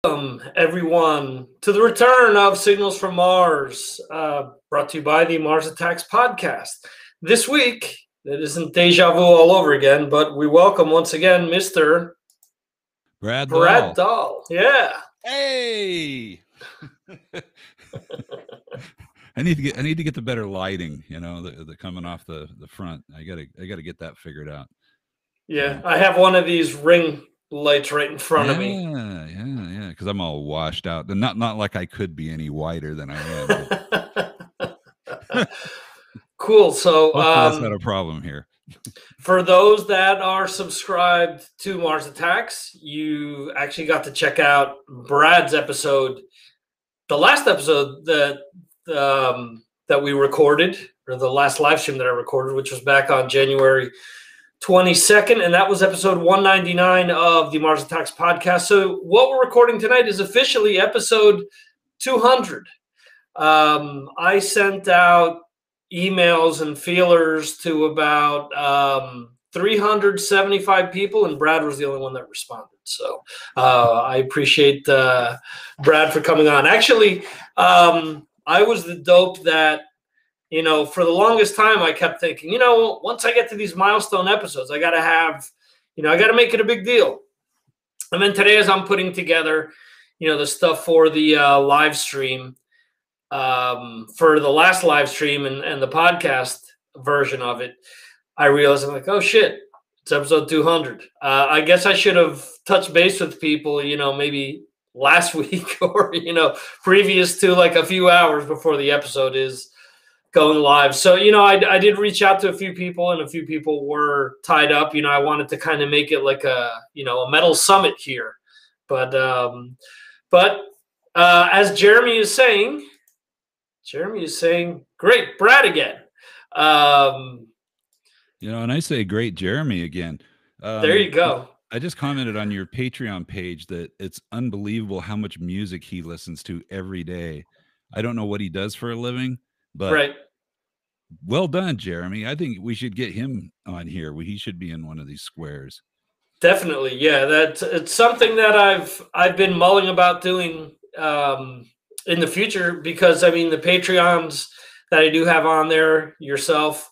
Welcome, everyone, to the return of Signals from Mars, brought to you by the Mars Attacks podcast. This week, it isn't deja vu all over again, but we welcome once again Mr. Brad Dahl. Yeah. Hey. I need to get the better lighting, the coming off the front. I gotta get that figured out. Yeah, I have one of these ring lights right in front of me. Yeah, because I'm all washed out, and not like I could be any whiter than I am. Cool. So that's not a problem here. For those that are subscribed to Mars Attacks, you actually got to check out Brad's episode, the last episode that we recorded, or the last live stream that I recorded, which was back on January 22nd, and that was episode 199 of the Mars Attacks podcast. So what we're recording tonight is officially episode 200. I sent out emails and feelers to about 375 people, and Brad was the only one that responded. So I appreciate Brad for coming on. Actually, I was the dope that, for the longest time, I kept thinking, once I get to these milestone episodes, I got to make it a big deal. And then today, as I'm putting together, the stuff for the live stream, for the last live stream and the podcast version of it, I realized I'm like, oh shit, it's episode 200. I guess I should have touched base with people, maybe last week or, previous to like a few hours before the episode is going live. So, I did reach out to a few people, and a few people were tied up. I wanted to kind of make it like a metal summit here. But as Jeremy is saying, great, Brad again. And I say great Jeremy again. There you go. I just commented on your Patreon page that it's unbelievable how much music he listens to every day. I don't know what he does for a living, but right. Well done, Jeremy. I think we should get him on here. He should be in one of these squares. Definitely. Yeah, it's something that I've been mulling about doing in the future, because the Patreons that I do have on there, yourself,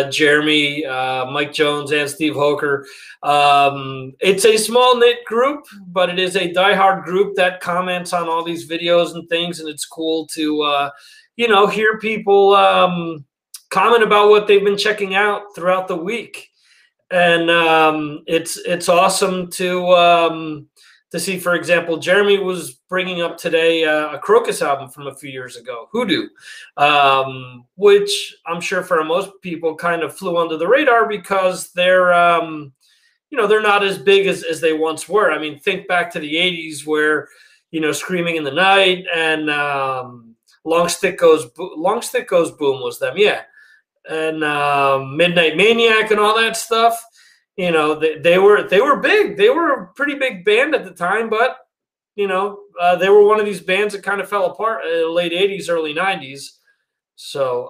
Jeremy, Mike Jones, and Steve Hoker, it's a small knit group, but it is a diehard group that comments on all these videos and things, and it's cool to hear people comment about what they've been checking out throughout the week. And it's awesome to see, for example, Jeremy was bringing up today a Crocus album from a few years ago, Hoodoo, which I'm sure for most people kind of flew under the radar because they're not as big as they once were. Think back to the 80s where, Screaming in the Night and Long Stick Goes Boom was them, yeah. And Midnight Maniac and all that stuff. They were big. They were a pretty big band at the time, but they were one of these bands that kind of fell apart in the late 80s, early 90s. So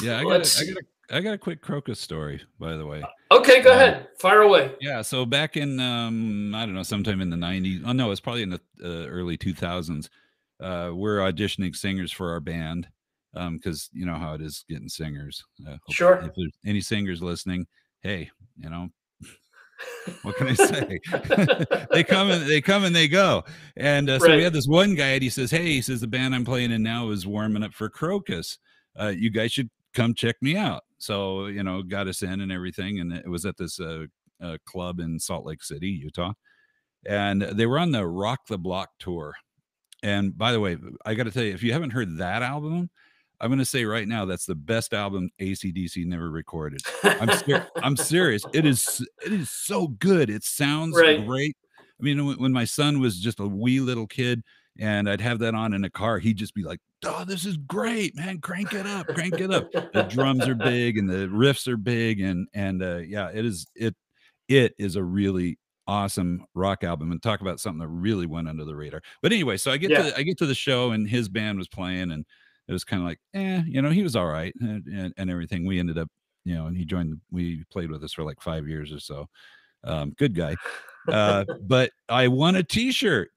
yeah, I got a quick Crocus story, by the way. Okay, go ahead. Fire away. Yeah, so back in I don't know, sometime in the 90s. Oh no, it's probably in the early 2000s. We're auditioning singers for our band. Because you know how it is getting singers. Sure. If there's any singers listening, hey, what can I say? they come and they go. And so we had this one guy, and he says, the band I'm playing in now is warming up for Crocus. You guys should come check me out. So, got us in and everything. And it was at this club in Salt Lake City, Utah. And they were on the Rock the Block tour. And by the way, I got to tell you, if you haven't heard that album, I'm going to say right now, that's the best album AC/DC never recorded. I'm serious. It is so good. It sounds great. When my son was just a wee little kid and I'd have that on in a car, he'd just be like, oh, this is great, man. Crank it up. The drums are big and the riffs are big. And yeah, it is a really awesome rock album, and talk about something that really went under the radar. But anyway, so I get to the show, and his band was playing, and it was kind of like, he was all right and everything. We ended up, and he joined, we played with us for like 5 years or so. Good guy. But I won a T-shirt.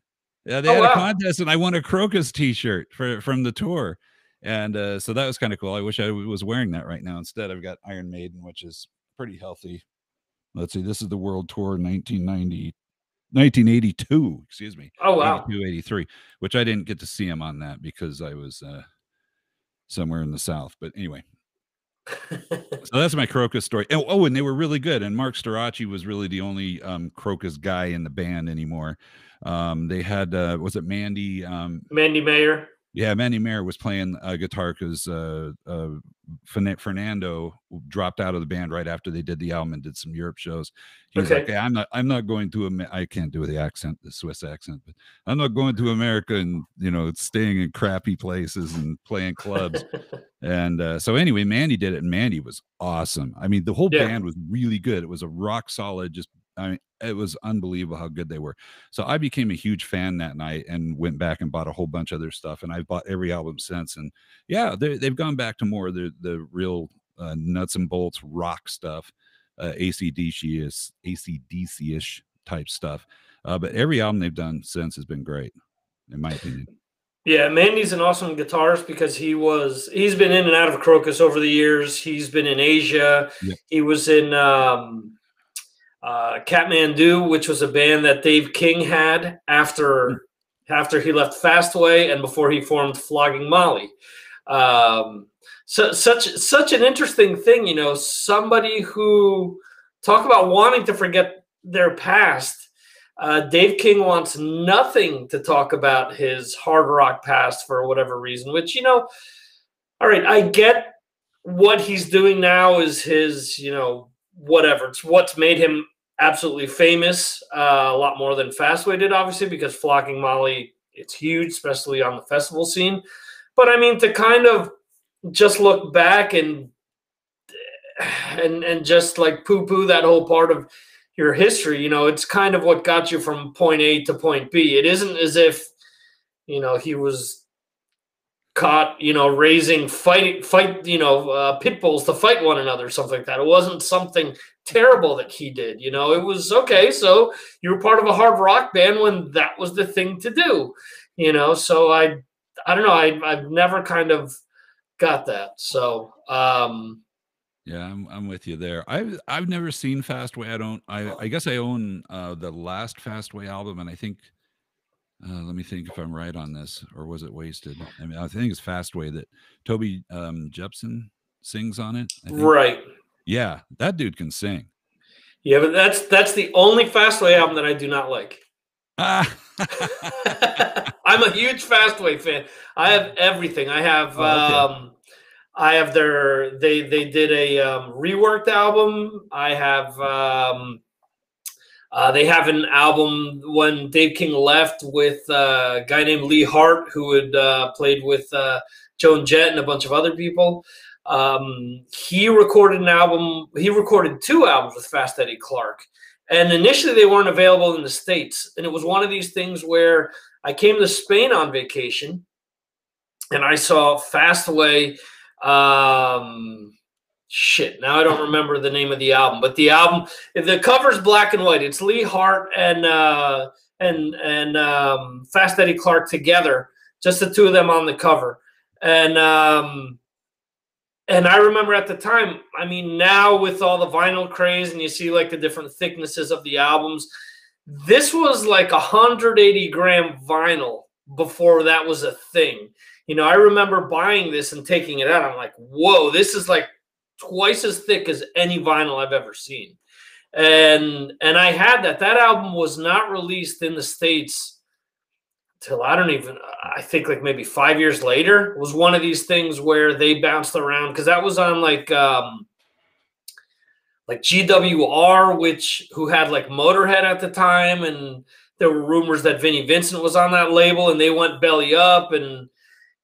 They Oh had a wow. contest, and I won a Crocus T-shirt from the tour, and so that was kind of cool. I wish I was wearing that right now. Instead, I've got Iron Maiden, which is pretty healthy. Let's see, this is the World Tour 1982, excuse me, Oh wow. 82, 83, which I didn't get to see him on that because I was somewhere in the South. But anyway, so that's my Crocus story. Oh, and they were really good. And Mark Storace was really the only Crocus guy in the band anymore. They had, was it Mandy? Mandy Mayer. Yeah, Mandy Mayer was playing guitar because Fernando dropped out of the band right after they did the album and did some Europe shows. He's like, hey, I'm not going to. I can't do the accent, the Swiss accent, but I'm not going to America and staying in crappy places and playing clubs. And so anyway, Mandy did it, and Mandy was awesome. I mean, the whole band was really good. It was a rock solid, just I mean, it was unbelievable how good they were. So I became a huge fan that night and went back and bought a whole bunch of their stuff. And I've bought every album since. And yeah, they've gone back to more of the real nuts and bolts rock stuff, AC/DC-ish type stuff. But every album they've done since has been great, in my opinion. Yeah, Mandy's an awesome guitarist because he's been in and out of Crocus over the years. He's been in Asia. Yep. He was in Kathmandu, which was a band that Dave King had after he left Fastway and before he formed Flogging Molly. So such an interesting thing, somebody who talk about wanting to forget their past. Dave King wants nothing to talk about his hard rock past for whatever reason, which, all right, I get what he's doing now is his, whatever. It's what's made him absolutely famous, a lot more than Fastway did, obviously, because Flogging Molly, it's huge, especially on the festival scene. But I mean, to kind of just look back and just like poo-poo that whole part of your history, it's kind of what got you from point A to point B. It isn't as if, he was caught, raising pit bulls to fight one another, something like that. It wasn't something terrible that he did. It was okay. So you were part of a hard rock band when that was the thing to do, so I don't know. I've never kind of got that. So, yeah, I'm with you there. I've never seen Fastway. I guess I own the last Fastway album, and I think let me think if I'm right on this, or was it Wasted? I mean, I think it's Fastway that Toby Jepson sings on it. I think. Right. Yeah, that dude can sing. Yeah, but that's the only Fastway album that I do not like. I'm a huge Fastway fan. I have everything. I have okay. I have they did a reworked album. I have they have an album when Dave King left with a guy named Lee Hart, who had played with Joan Jett and a bunch of other people. He recorded an album. He recorded 2 albums with Fast Eddie Clarke. And initially they weren't available in the States. And it was one of these things where I came to Spain on vacation and I saw Fastway. Shit, now I don't remember the name of the album, but the cover's black and white. It's Lee Hart and Fast Eddie Clarke together, just the 2 of them on the cover. And I remember at the time, I mean, now with all the vinyl craze and you see like the different thicknesses of the albums, this was like 180 gram vinyl before that was a thing. I remember buying this and taking it out. I'm like, whoa, this is like twice as thick as any vinyl I've ever seen. And I had that. That album was not released in the States till I think like maybe 5 years later. It was one of these things where they bounced around because that was on like GWR, who had like Motorhead at the time, and there were rumors that Vinnie Vincent was on that label, and they went belly up, and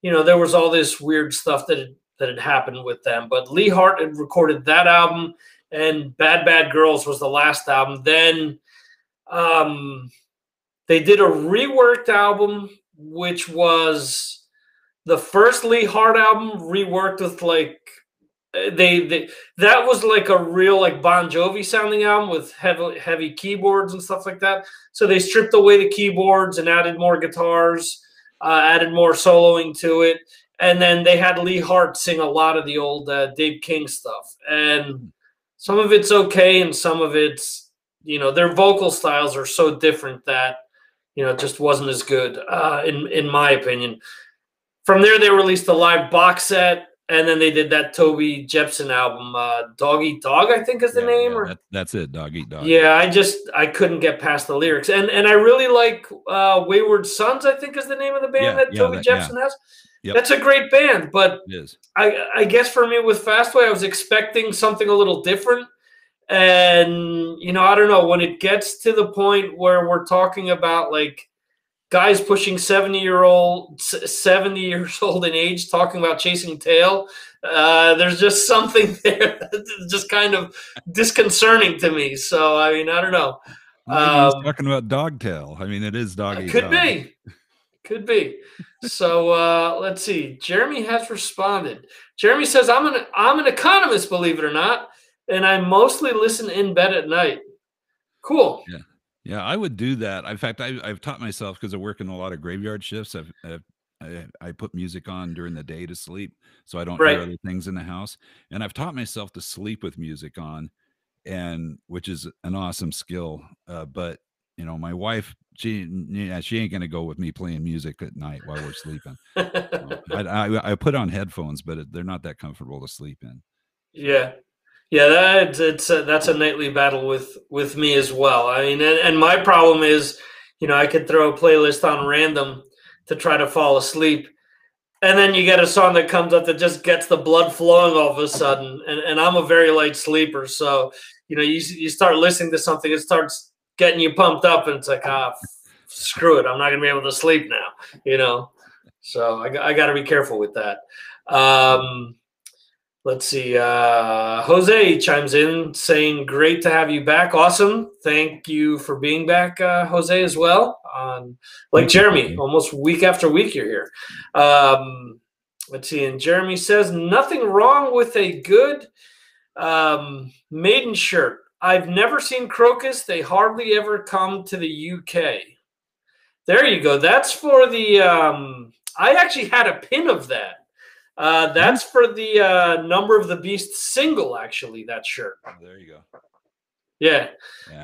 there was all this weird stuff that had happened with them. But Lee Hart had recorded that album, and Bad Bad Girls was the last album. Then they did a reworked album, which was the first Lee Hart album reworked with like they that was like a real like Bon Jovi sounding album with heavy keyboards and stuff like that. So they stripped away the keyboards and added more guitars, added more soloing to it, and then they had Lee Hart sing a lot of the old Dave King stuff. And some of it's okay, and some of it's, their vocal styles are so different that it just wasn't as good in my opinion. From there, they released a live box set. And then they did that Toby Jepsen album, Dog Eat Dog, I think is the name. Yeah, that's it, Dog Eat Dog. Yeah, I couldn't get past the lyrics. And I really like Wayward Sons, I think is the name of the band that Toby Jepsen has. Yep. That's a great band, but it is. I guess for me with Fastway, I was expecting something a little different. And, I don't know, when it gets to the point where we're talking about like guys pushing 70 years old in age talking about chasing tail, there's just something there that's just kind of disconcerting to me. So, I mean, I don't know. He's talking about dogtail. I mean, it is dog eat dog. Could be. So let's see. Jeremy has responded. Jeremy says, I'm an economist, believe it or not, and I mostly listen in bed at night. Cool. Yeah. Yeah, I would do that. In fact, I've taught myself, because I work in a lot of graveyard shifts. I put music on during the day to sleep, so I don't hear other things in the house. And I've taught myself to sleep with music on, and which is an awesome skill. But my wife, she ain't gonna go with me playing music at night while we're sleeping. So I put on headphones, but they're not that comfortable to sleep in. Yeah. Yeah, that's a nightly battle with me as well. I mean, and my problem is, I could throw a playlist on random to try to fall asleep, and then you get a song that comes up that just gets the blood flowing all of a sudden. And I'm a very light sleeper, so you start listening to something, it starts getting you pumped up, and it's like, screw it, I'm not gonna be able to sleep now. So I got to be careful with that. Let's see. Jose chimes in saying, great to have you back. Awesome. Thank you for being back, Jose, as well. Like Jeremy, almost week after week you're here. Let's see. And Jeremy says, nothing wrong with a good maiden shirt. I've never seen Crocus. They hardly ever come to the UK. There you go. That's for the I actually had a pin of that. That's for the Number of the Beast single, actually, that shirt. Oh, there you go. Yeah.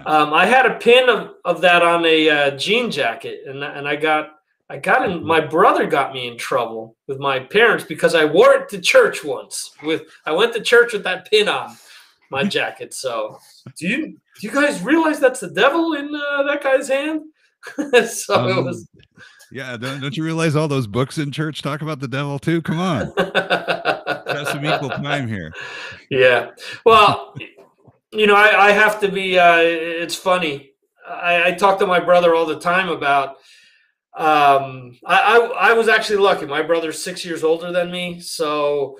I had a pin of that on a jean jacket, and I got in. My brother got me in trouble with my parents because I wore it to church once. I went to church with that pin on my jacket. So, do you guys realize that's the devil in that guy's hand? So it was. Yeah, don't you realize all those books in church talk about the devil too? Come on. Have some equal time here. Yeah. Well, I have to be, it's funny. I talk to my brother all the time about, I was actually lucky. My brother's 6 years older than me. So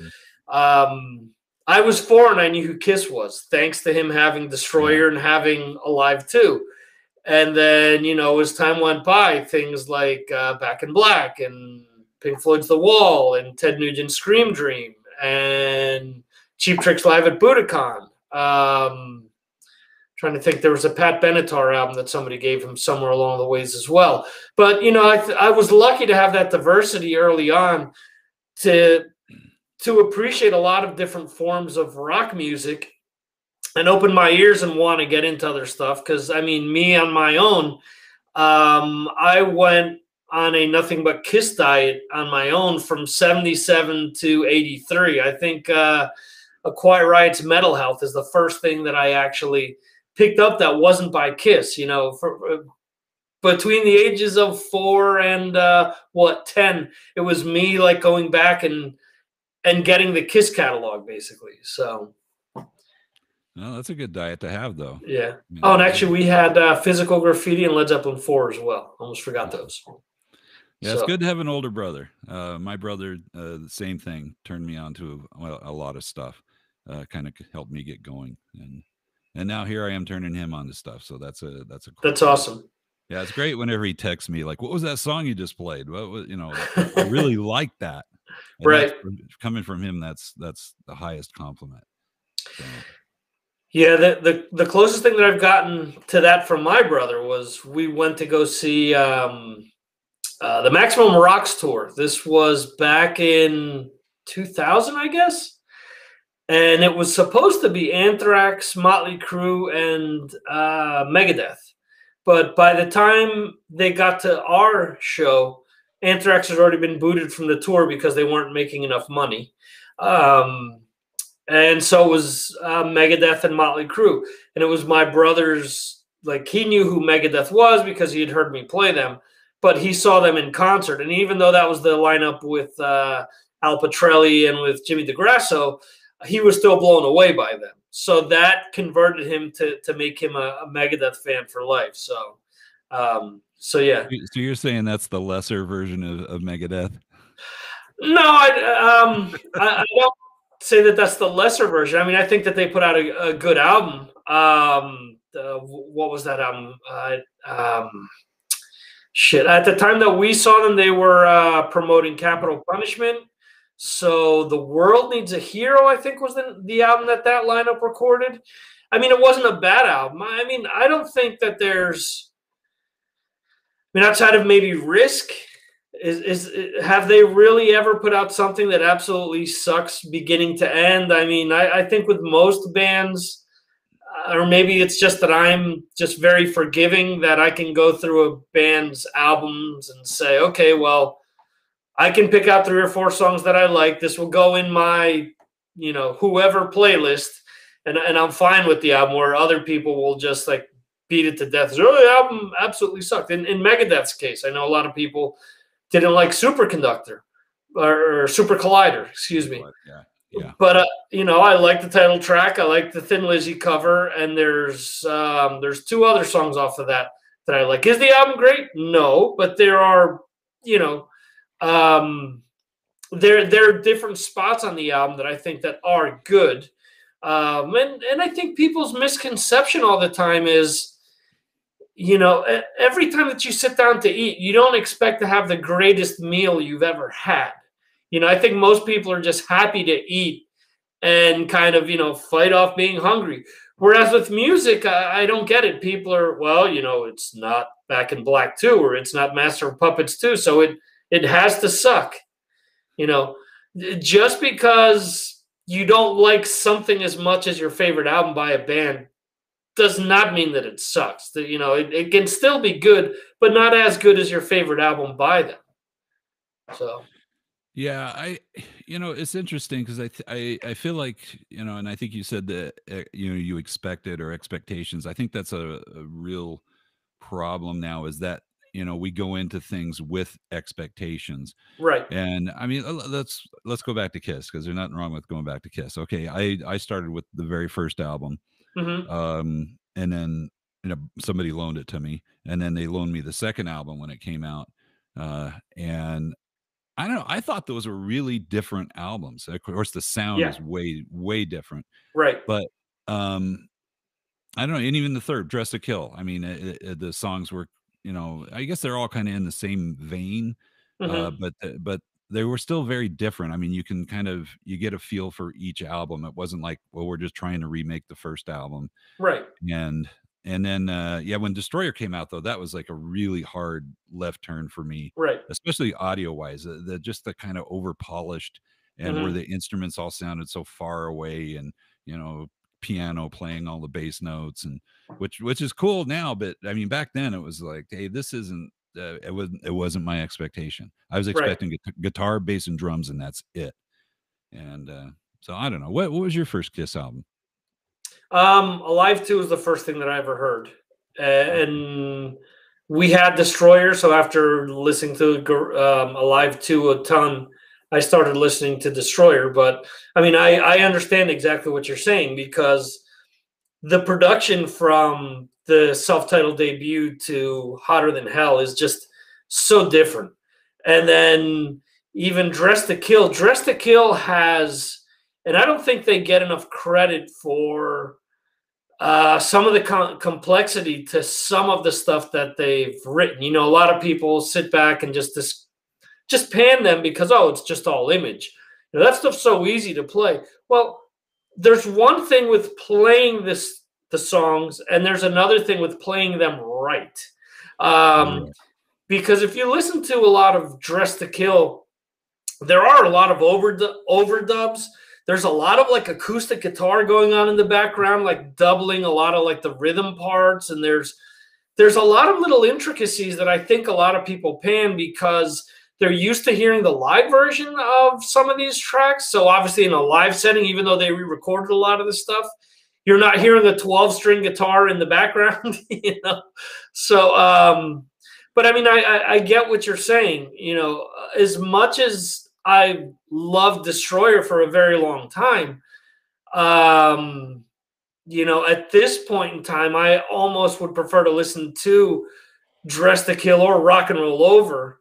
I was 4 and I knew who Kiss was, thanks to him having Destroyer and having Alive 2. And then, as time went by, things like Back in Black and Pink Floyd's The Wall and Ted Nugent's Scream Dream and Cheap Trick's Live at Budokan. Trying to think, there was a Pat Benatar album that somebody gave him somewhere along the ways as well. But, I was lucky to have that diversity early on to appreciate a lot of different forms of rock music and open my ears and want to get into other stuff. Because, I mean, me on my own, I went on a nothing but Kiss diet on my own from 77 to 83. I think A Quiet Riot's Metal Health is the first thing that I actually picked up that wasn't by Kiss. Between the ages of 4 and 10, it was me like going back and getting the Kiss catalog, basically. So. No, that's a good diet to have, though. Yeah. Oh, and actually, we had Physical Graffiti and Led Zeppelin 4 as well. Almost forgot those. Yeah, it's good to have an older brother. My brother, the same thing, turned me on to a lot of stuff. Kind of helped me get going, and now here I am turning him on to stuff. So that's cool that's awesome. Yeah, it's great whenever he texts me like, "What was that song you just played?" What was, I really like that. And that's Right. coming from him. That's the highest compliment. So. Yeah, the closest thing that I've gotten to that from my brother was we went to go see the Maximum Rocks tour. This was back in 2000, I guess, and it was supposed to be Anthrax, Motley Crue, and Megadeth. But by the time they got to our show, Anthrax had already been booted from the tour because they weren't making enough money. And so it was Megadeth and Motley Crue. And it was my brother's, like, he knew who Megadeth was because he had heard me play them, but he saw them in concert. And even though that was the lineup with Al Pitrelli and with Jimmy DeGrasso, he was still blown away by them. So that converted him to make him a Megadeth fan for life. So, yeah. So you're saying that's the lesser version of Megadeth? No, I don't say that that's the lesser version. I mean, I think that they put out a good album. What was that album? Shit. At the time that we saw them, they were promoting Capital Punishment. So The World Needs a Hero, I think, was the album that lineup recorded. I mean, it wasn't a bad album. I mean, I don't think that there's, I mean, outside of maybe Risk, have they really ever put out something that absolutely sucks beginning to end? I mean, I think with most bands, or maybe it's just that I'm just very forgiving that I can go through a band's albums and say, okay, well, I can pick out 3 or 4 songs that I like. This will go in my, whoever playlist, and I'm fine with the album, where other people will just like beat it to death. Oh, the album absolutely sucked. In Megadeth's case, I know a lot of people didn't like Superconductor or Super Collider, excuse me. Yeah. But I like the title track. I like the Thin Lizzy cover, and there's 2 other songs off of that I like. Is the album great? No, but there are, there are different spots on the album that I think that are good. And I think people's misconception all the time is, every time that you sit down to eat, you don't expect to have the greatest meal you've ever had. I think most people are just happy to eat and kind of, fight off being hungry. Whereas with music, I don't get it. People are, well, it's not Back in Black 2, or it's not Master of Puppets 2, so it has to suck. Just because you don't like something as much as your favorite album by a band does not mean that it sucks. That it can still be good, but not as good as your favorite album by them. So, yeah, it's interesting because I feel like, and I think you said that you expected, or expectations. I think that's a real problem now, is that we go into things with expectations. Right. And I mean, let's go back to Kiss, because there's nothing wrong with going back to Kiss. Okay, I started with the very first album. Mm-hmm. And then somebody loaned it to me, and then they loaned me the second album when it came out. And I don't know, I thought those were really different albums. Of course, the sound is way different. Right. But I don't know, and even the third, Dress to Kill, I mean, the songs were, I guess they're all kind of in the same vein. Mm-hmm. But they were still very different. I mean, you can you get a feel for each album. It wasn't like, well, we're just trying to remake the first album. Right. And then when Destroyer came out, though, that was like a really hard left turn for me. Right. Especially audio wise, the kind of over polished, and where the instruments all sounded so far away, and piano playing all the bass notes, and which is cool now, but I mean, back then it was like, hey, this isn't it wasn't my expectation. I was expecting guitar, bass, and drums, and that's it. And so I don't know, what was your first Kiss album? Alive 2 was the first thing that I ever heard, and we had Destroyer. So after listening to Alive 2 a ton, I started listening to Destroyer. But I mean, I understand exactly what you're saying, because the production from the self-titled debut to Hotter Than Hell is just so different. And then even Dress to Kill has, and I don't think they get enough credit for some of the complexity to some of the stuff that they've written. A lot of people sit back and just just pan them because, oh, it's just all image. You know, that stuff's so easy to play. Well, there's one thing with playing the songs, and there's another thing with playing them right. Yeah. Because if you listen to a lot of Dress to Kill, there are a lot of overdubs. There's a lot of like acoustic guitar going on in the background, like doubling a lot of like the rhythm parts. And there's a lot of little intricacies that I think a lot of people pan because they're used to hearing the live version of some of these tracks. So obviously in a live setting, even though they re-recorded a lot of this stuff, you're not hearing the 12-string guitar in the background, you know? So, but I mean, I get what you're saying. You know, as much as I loved Destroyer for a very long time, you know, at this point in time, I almost would prefer to listen to Dress to Kill or Rock and Roll Over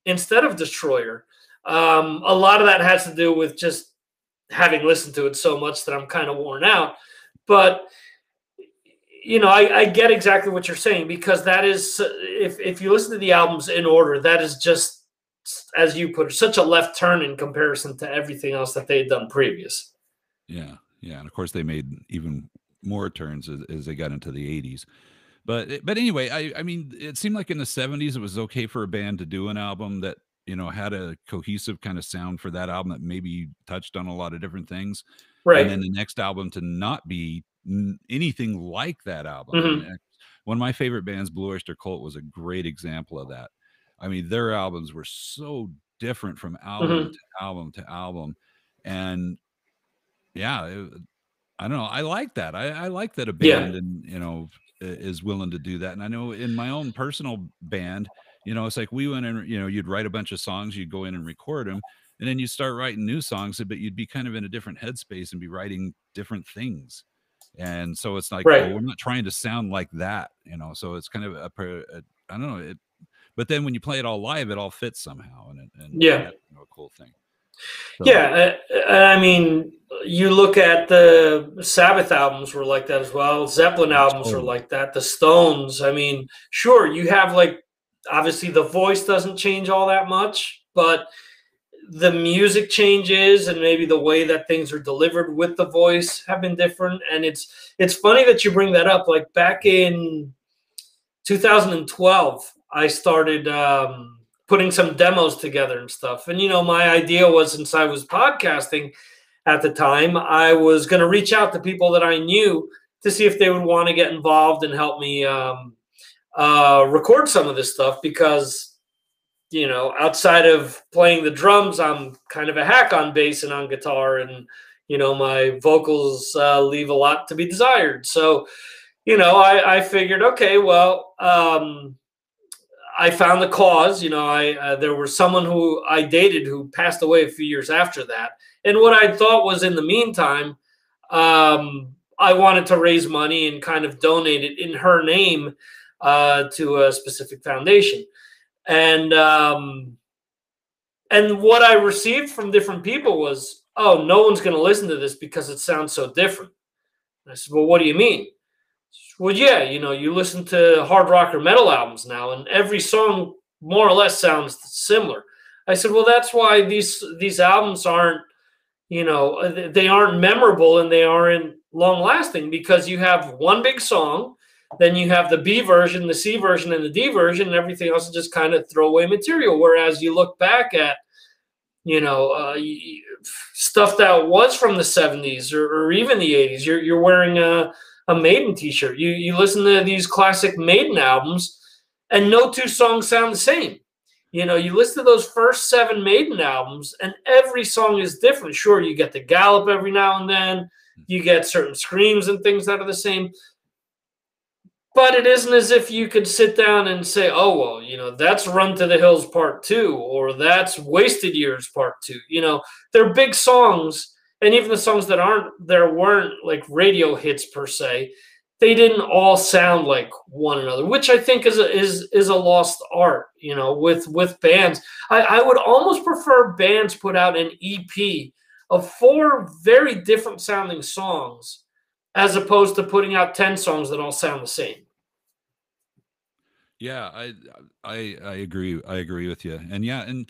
instead of Destroyer. A lot of that has to do with just having listened to it so much that I'm kind of worn out. But you know, I get exactly what you're saying, because that is, if you listen to the albums in order, that is just, as you put it, such a left turn in comparison to everything else that they had done previous. Yeah, yeah, and of course they made even more turns as they got into the 80s. But anyway, I mean, it seemed like in the 70s it was okay for a band to do an album that, you know, had a cohesive kind of sound for that album that maybe touched on a lot of different things. And then Right. the next album to not be anything like that album. Mm-hmm. And one of my favorite bands, Blue Oyster Cult, was a great example of that. I mean, their albums were so different from album Mm-hmm. to album to album. And yeah, I don't know. I like that. I like that a Yeah. band, and you know, is willing to do that. And I know in my own personal band, you know, it's like we went in, you know, you'd write a bunch of songs, you'd go in and record them, and then you start writing new songs, but you'd be kind of in a different headspace and be writing different things. And so it's like, well, Right. we're not trying to sound like that, you know. So it's kind of I don't know it, but then when you play it all live, it all fits somehow, and Yeah. that's, you know, a cool thing. So Yeah. I mean, you look at the Sabbath albums were like that as well. Zeppelin albums were totally, like that. The Stones. I mean, sure, you have like, obviously the voice doesn't change all that much, but the music changes and maybe the way that things are delivered with the voice have been different. And it's funny that you bring that up. Like back in 2012, I started putting some demos together and stuff. And you know, my idea was, since I was podcasting at the time, I was going to reach out to people that I knew to see if they would want to get involved and help me record some of this stuff, because you know, outside of playing the drums, I'm kind of a hack on bass and on guitar, and you know, my vocals leave a lot to be desired. So, you know, I figured, okay, well, I found the cause. You know, I there was someone who I dated who passed away a few years after that, and what I thought was, in the meantime, I wanted to raise money and kind of donate it in her name to a specific foundation. And what I received from different people was, "Oh, no one's going to listen to this because it sounds so different." And I said, "Well, what do you mean?" Well, yeah, you know, you listen to hard rock or metal albums now, and every song more or less sounds similar. I said, "Well, that's why these albums aren't, you know, they aren't memorable and they aren't long lasting, because you have one big song, then you have the B version, the C version, and the D version, and everything else is just kind of throwaway material. Whereas you look back at, you know, stuff that was from the 70s or even the 80s, you're wearing a Maiden t-shirt. You listen to these classic Maiden albums, and no two songs sound the same. You know, you listen to those first 7 Maiden albums, and every song is different. Sure, you get the gallop every now and then, you get certain screams and things that are the same, but it isn't as if you could sit down and say, "Oh, well, you know, that's Run to the Hills Part 2, or that's Wasted Years Part 2." You know, they're big songs, and even the songs that weren't like radio hits per se, they didn't all sound like one another, which I think is a lost art, you know, with bands. I would almost prefer bands put out an EP of 4 very different sounding songs, as opposed to putting out 10 songs that all sound the same. Yeah, I agree. I agree with you. And yeah, and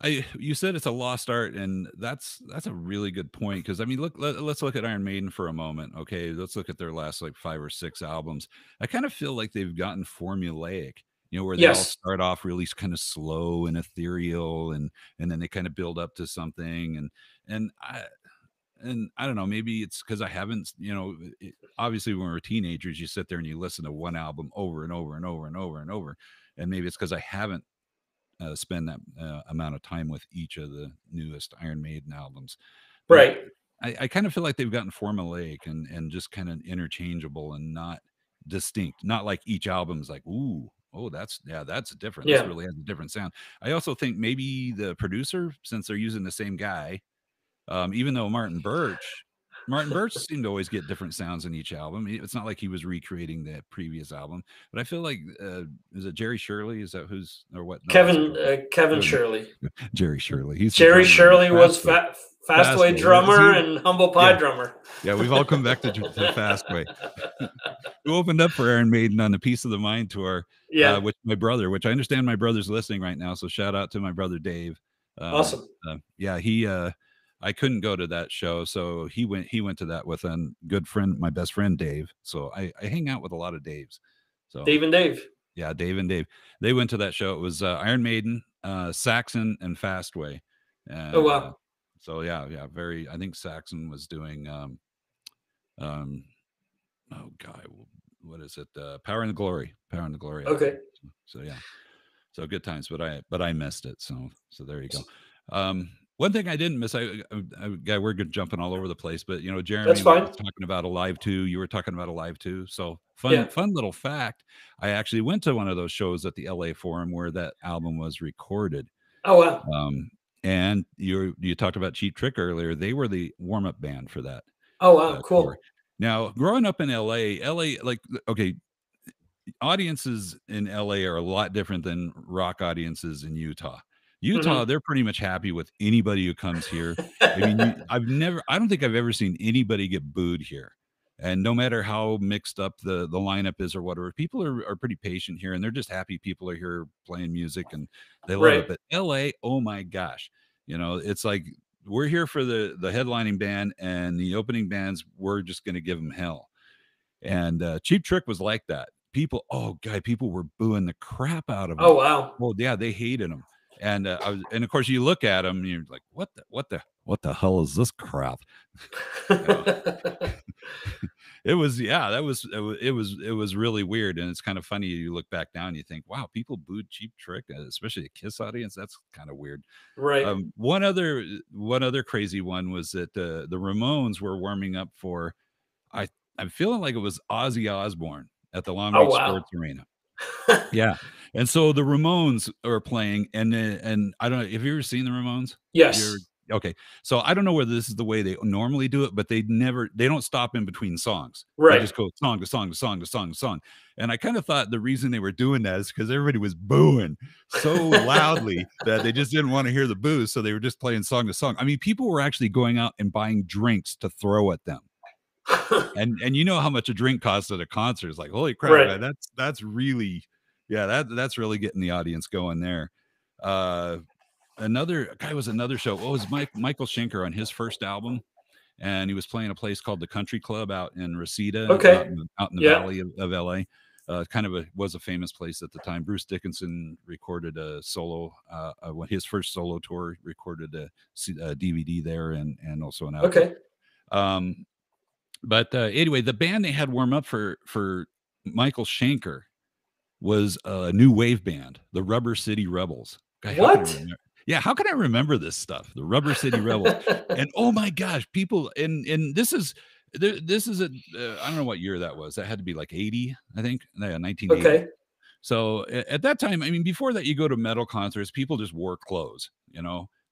I you said it's a lost art, and that's a really good point because I mean, let's look at Iron Maiden for a moment. Okay, let's look at their last like 5 or 6 albums. I kind of feel like they've gotten formulaic, where they all Yes. start off really kind of slow and ethereal, and then they kind of build up to something, and I don't know, maybe it's because I haven't, obviously when we're teenagers, you sit there and you listen to one album over and over and over and over and over, and maybe it's because I haven't spend that amount of time with each of the newest Iron Maiden albums. But Right. I kind of feel like they've gotten formulaic and just kind of interchangeable and not distinct. Not like each album's like, ooh, oh, that's different. This Yeah. really has a different sound. I also think maybe the producer, since they're using the same guy, even though Martin Birch seemed to always get different sounds in each album. It's not like he was recreating the previous album, but I feel like is it Jerry Shirley? Is that who's or what? No, that's a Kevin different. Shirley. Jerry Shirley. He's the Jerry drummer. Shirley was Fastway. Fastway drummer and Humble Pie Yeah. drummer. Yeah, we've all come back to Fastway. Who opened up for Iron Maiden on the Piece of the Mind tour? Yeah. With my brother, which I understand my brother's listening right now. So shout out to my brother Dave. Awesome. Yeah, he. I couldn't go to that show, so he went to that with a good friend, my best friend Dave. So I hang out with a lot of Daves. So Dave and Dave. Yeah, Dave and Dave. They went to that show. It was Iron Maiden, Saxon, and Fastway. Oh And wow. so yeah, very. I think Saxon was doing oh god, what is it? Power and the Glory. Power and the Glory. Okay. So yeah. So good times, but I missed it. So there you go. One thing I didn't miss, we're jumping all over the place, but Jeremy That's fine. was talking about Alive 2. You were talking about Alive 2. So Yeah. fun little fact. I actually went to one of those shows at the LA Forum where that album was recorded. Oh wow. And you talked about Cheap Trick earlier. They were the warm up band for that. Oh wow, cool. Tour. Now, growing up in LA, like okay, audiences in LA are a lot different than rock audiences in Utah. Utah, they're pretty much happy with anybody who comes here. I mean, I don't think I've ever seen anybody get booed here. And no matter how mixed up the lineup is or whatever, people are pretty patient here, and they're just happy people are here playing music and they love it. But LA, oh my gosh, it's like we're here for the headlining band and the opening bands. We're just going to give them hell. And Cheap Trick was like that. People were booing the crap out of him. Oh wow. Well, yeah, they hated him. And and of course you look at him and you're like, what the hell is this crap? It was it was really weird, and it's kind of funny. You look back now and you think, wow, people booed Cheap Trick, especially a Kiss audience. That's kind of weird. Right. One other crazy one was that the Ramones were warming up for I'm feeling like it was Ozzy Osbourne at the Long Beach Sports Arena. Yeah. And so the Ramones are playing, and I don't know, have you ever seen the Ramones? Yes. Okay. So I don't know whether this is the way they normally do it, but they don't stop in between songs. Right. They just go song to song to song to song to song. And I kind of thought the reason they were doing that is because everybody was booing so loudly that they just didn't want to hear the boos. So they were just playing song to song. I mean, people were actually going out and buying drinks to throw at them. and you know how much a drink costs at a concert. It's like, holy crap, right. man, that's really, that's really getting the audience going there. Another show. What was Michael Schenker on his first album? And he was playing a place called the Country Club out in Reseda, out in the valley of LA. Was a famous place at the time. Bruce Dickinson recorded a solo, when his first solo tour, recorded a DVD there and also an album. Okay. But anyway, the band they had warm up for Michael Schenker was a new wave band, the Rubber City Rebels. God, what? How can I remember this stuff? The Rubber City Rebels. And oh my gosh, people, and this is I don't know what year that was. That had to be like 80, I think. 1980. Okay. So at that time, I mean, before that, you go to metal concerts, people just wore clothes,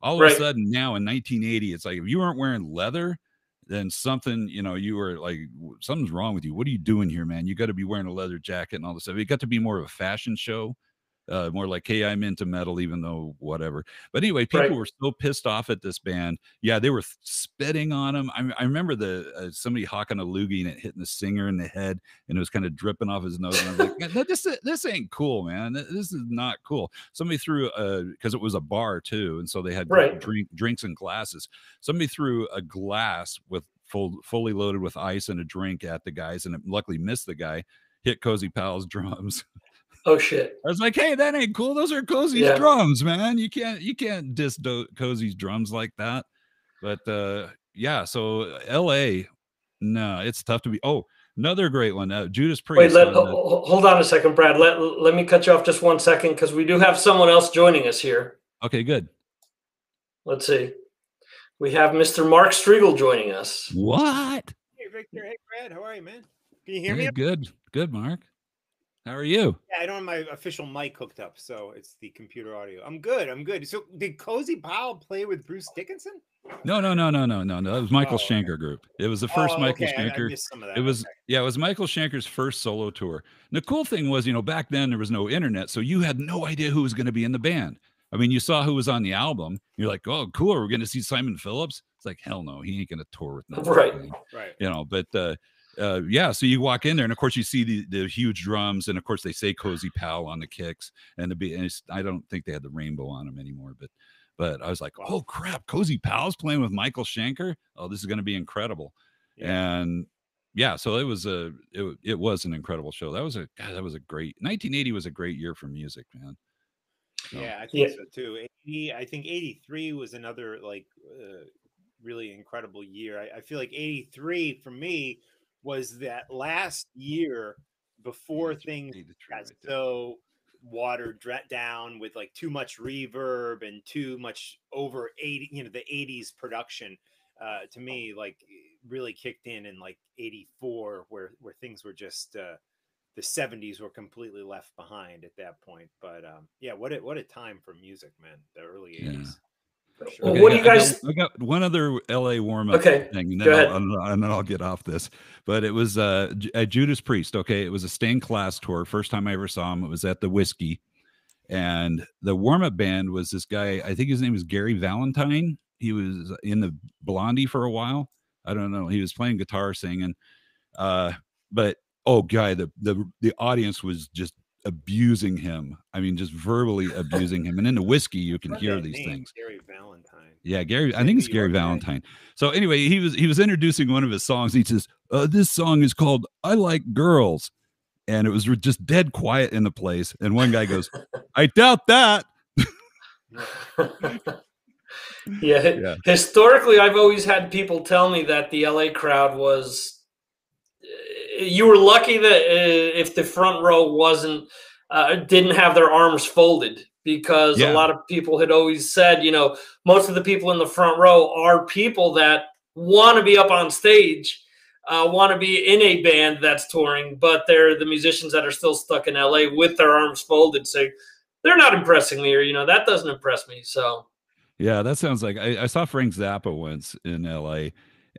all of a sudden now in 1980, it's like, if you weren't wearing leather, then something, you were like, something's wrong with you. What are you doing here, man? You got to be wearing a leather jacket and all this stuff. It got to be more of a fashion show more like, hey, I'm into metal, even though whatever. But anyway, people Right. were so pissed off at this band. Yeah, they were spitting on them. I remember somebody hawking a loogie and it hitting the singer in the head, and it was kind of dripping off his nose. And I was like, no, this ain't cool, man. This is not cool. Somebody threw because it was a bar too, and so they had Right. drinks and glasses. Somebody threw a glass with fully loaded with ice and a drink at the guys, and it luckily missed the guy. Hit Cozy Powell's drums. Oh shit. I was like, hey, that ain't cool. Those are Cozy's drums, man. You can't diss Cozy's drums like that. But yeah, so LA, no, it's tough to be. Oh, another great one. Judas Priest. Wait, hold on a second, Brad. Let me cut you off just 1 second, because we do have someone else joining us here. Okay, good. Let's see. We have Mr. Mark Strigl joining us. What? Hey, Victor. Hey, Brad. How are you, man? Can you hear me? Good, Mark. How are you? Yeah, I don't have my official mic hooked up, so it's the computer audio. I'm good. So did Cozy Powell play with Bruce Dickinson? No. It was Michael Schenker group. It was the first Michael Schenker. I missed some of that. It was it was Michael Schenker's first solo tour. And the cool thing was, back then there was no internet, so you had no idea who was going to be in the band. I mean, you saw who was on the album. You're like, oh, cool. We're going to see Simon Phillips. It's like, hell no, he ain't going to tour with them. Right. But yeah, so you walk in there, and of course you see the huge drums, and of course they say Cozy Powell on the kicks, and I don't think they had the rainbow on them anymore, but I was like, oh crap, Cozy Powell's playing with Michael Schenker. Oh, this is going to be incredible. Yeah. And yeah, so it was an incredible show. That was a great 1980 was a great year for music, man. So, yeah, I think so too. I think 83 was another really incredible year. I feel like 83 for me was that last year before things got so watered down with like too much reverb and too much over 80, the 80s production. To me, like really kicked in like 84, where things were just the 70s were completely left behind at that point. But yeah, what a time for music, man. The early 80s. For sure. Well, what do you guys? I got one other LA warm-up thing, and then I'll get off this. But it was a Judas Priest. Okay, it was a stained glass tour. First time I ever saw him, it was at the Whiskey, and the warm-up band was this guy. I think his name is Gary Valentine. He was in the Blondie for a while. I don't know. He was playing guitar, singing. But oh, guy, the audience was just abusing him. I mean, just verbally abusing him. And in the Whiskey, you can hear these things. Gary Valentine. Yeah, Gary. I think it's Gary Valentine. So anyway, he was introducing one of his songs. He says, "This song is called I Like Girls," and it was just dead quiet in the place. And one guy goes, "I doubt that." Yeah. Historically, I've always had people tell me that the LA crowd was. You were lucky that if the front row didn't have their arms folded, because a lot of people had always said, most of the people in the front row are people that want to be up on stage, want to be in a band that's touring, but they're the musicians that are still stuck in LA with their arms folded. So they're not impressing me, or, that doesn't impress me. So. Yeah, that sounds like I saw Frank Zappa once in LA.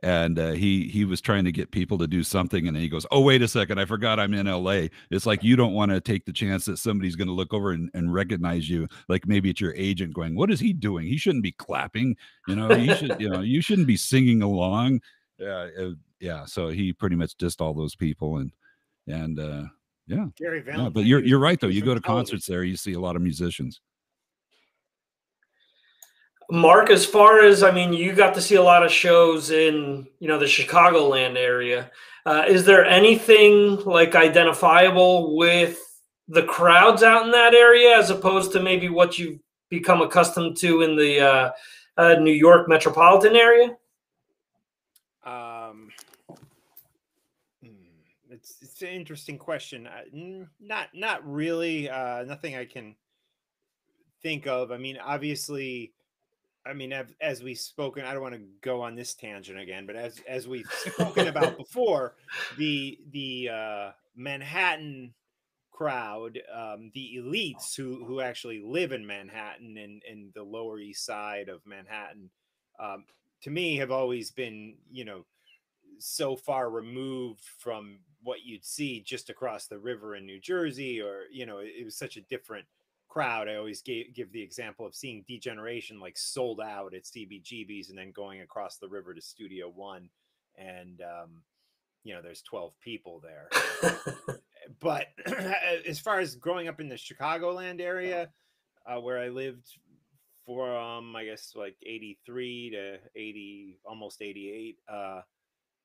And he was trying to get people to do something, and then he goes, "Oh, wait a second, I forgot I'm in LA." It's like you don't want to take the chance that somebody's going to look over and recognize you. Like maybe it's your agent going, "What is he doing? He shouldn't be clapping. You shouldn't be singing along." Yeah. So he pretty much dissed all those people, and yeah. Gary Valentine. But you're right though. You go to concerts there, you see a lot of musicians. Mark, as far as, you got to see a lot of shows in, the Chicagoland area. Is there anything like identifiable with the crowds out in that area as opposed to maybe what you've become accustomed to in the New York metropolitan area? It's an interesting question. Not really. Nothing I can think of. Obviously. As we've spoken, I don't want to go on this tangent again, but as we've spoken about before, the Manhattan crowd, the elites who actually live in Manhattan and the Lower East Side of Manhattan, to me have always been, so far removed from what you'd see just across the river in New Jersey, or, it was such a different crowd, I always give the example of seeing Degeneration like sold out at CBGB's and then going across the river to Studio One, and you know, there's 12 people there. But as far as growing up in the Chicagoland area, where I lived for I guess like 83 to 80, almost 88.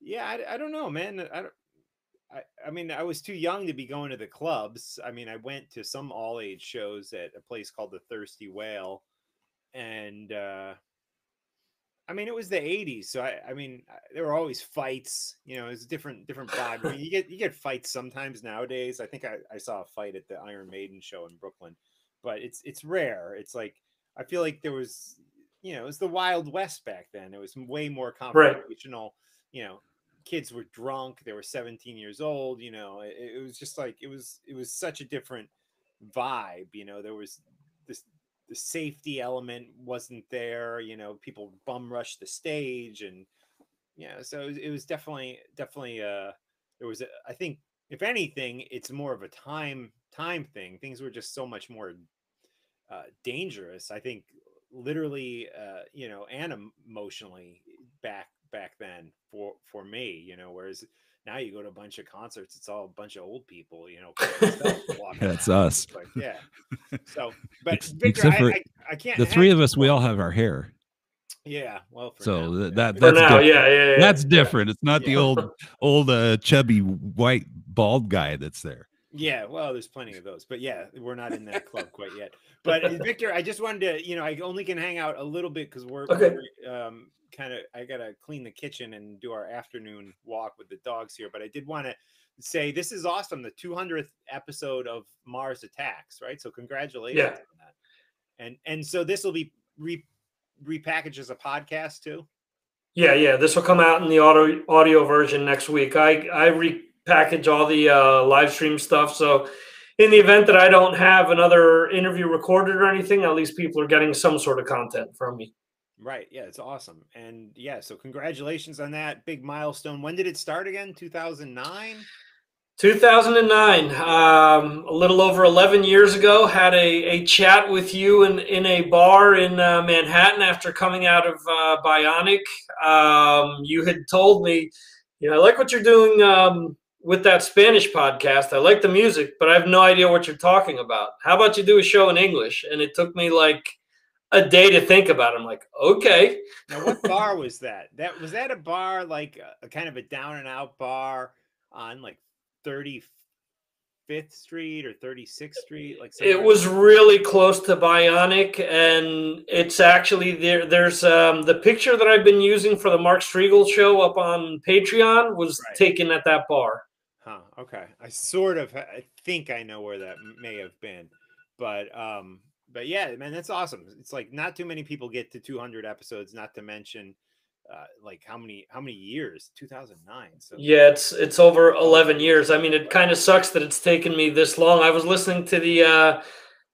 Yeah, I don't know, man. I mean, I was too young to be going to the clubs. I mean, I went to some all age shows at a place called the Thirsty Whale, and I mean, it was the 80s, so I mean, there were always fights. You know, it's different vibe. I mean, you get fights sometimes nowadays. I think I saw a fight at the Iron Maiden show in Brooklyn, but it's rare. It's like, I feel like there was, you know, it was the Wild West back then. It was way more confrontational. Right. You know, kids were drunk. They were 17 years old. You know, it was just like, it was such a different vibe. You know, there was this. The safety element wasn't there, you know, people bum rushed the stage, and yeah, so it was definitely there was I think, if anything, it's more of a time thing. Things were just so much more dangerous, I think, literally, you know, and emotionally back then for me, you know, whereas now you go to a bunch of concerts, it's all a bunch of old people, you know. That's us. Like, yeah. So, but Victor, I can't. The three of us, we all have our hair. Yeah. Well, so now, that's for now, different. yeah. That's different. It's not the old chubby white bald guy that's there. Yeah, well, there's plenty of those, but yeah, we're not in that club quite yet. But Victor, I just wanted to, you know, I only can hang out a little bit because we're kind of, I gotta clean the kitchen and do our afternoon walk with the dogs here. But I did want to say this is awesome, the 200th episode of Mars Attacks, right? So congratulations on that. And so this will be repackaged as a podcast too. Yeah. This will come out in the audio version next week. I repackage all the live stream stuff. So in the event that I don't have another interview recorded or anything, at least people are getting some sort of content from me. Right. Yeah, it's awesome. And yeah, so congratulations on that big milestone. When did it start again? 2009? 2009, a little over 11 years ago, had a chat with you in a bar in Manhattan after coming out of Bionic. You had told me, you know, I like what you're doing with that Spanish podcast. I like the music, but I have no idea what you're talking about. How about you do a show in English? And it took me like a day to think about it. I'm like, okay. Now, what bar was that? Was that a bar, like a kind of a down and out bar on like 35th Street or 36th Street? Like, it was really close to Bionic, and it's actually there's the picture that I've been using for the Mark Strigl show up on Patreon was taken at that bar. Huh. Okay. I think I know where that may have been, but yeah, man, that's awesome. It's like not too many people get to 200 episodes, not to mention like how many years? 2009. So yeah, it's over 11 years. I mean, it kind of sucks that it's taken me this long. I was listening to the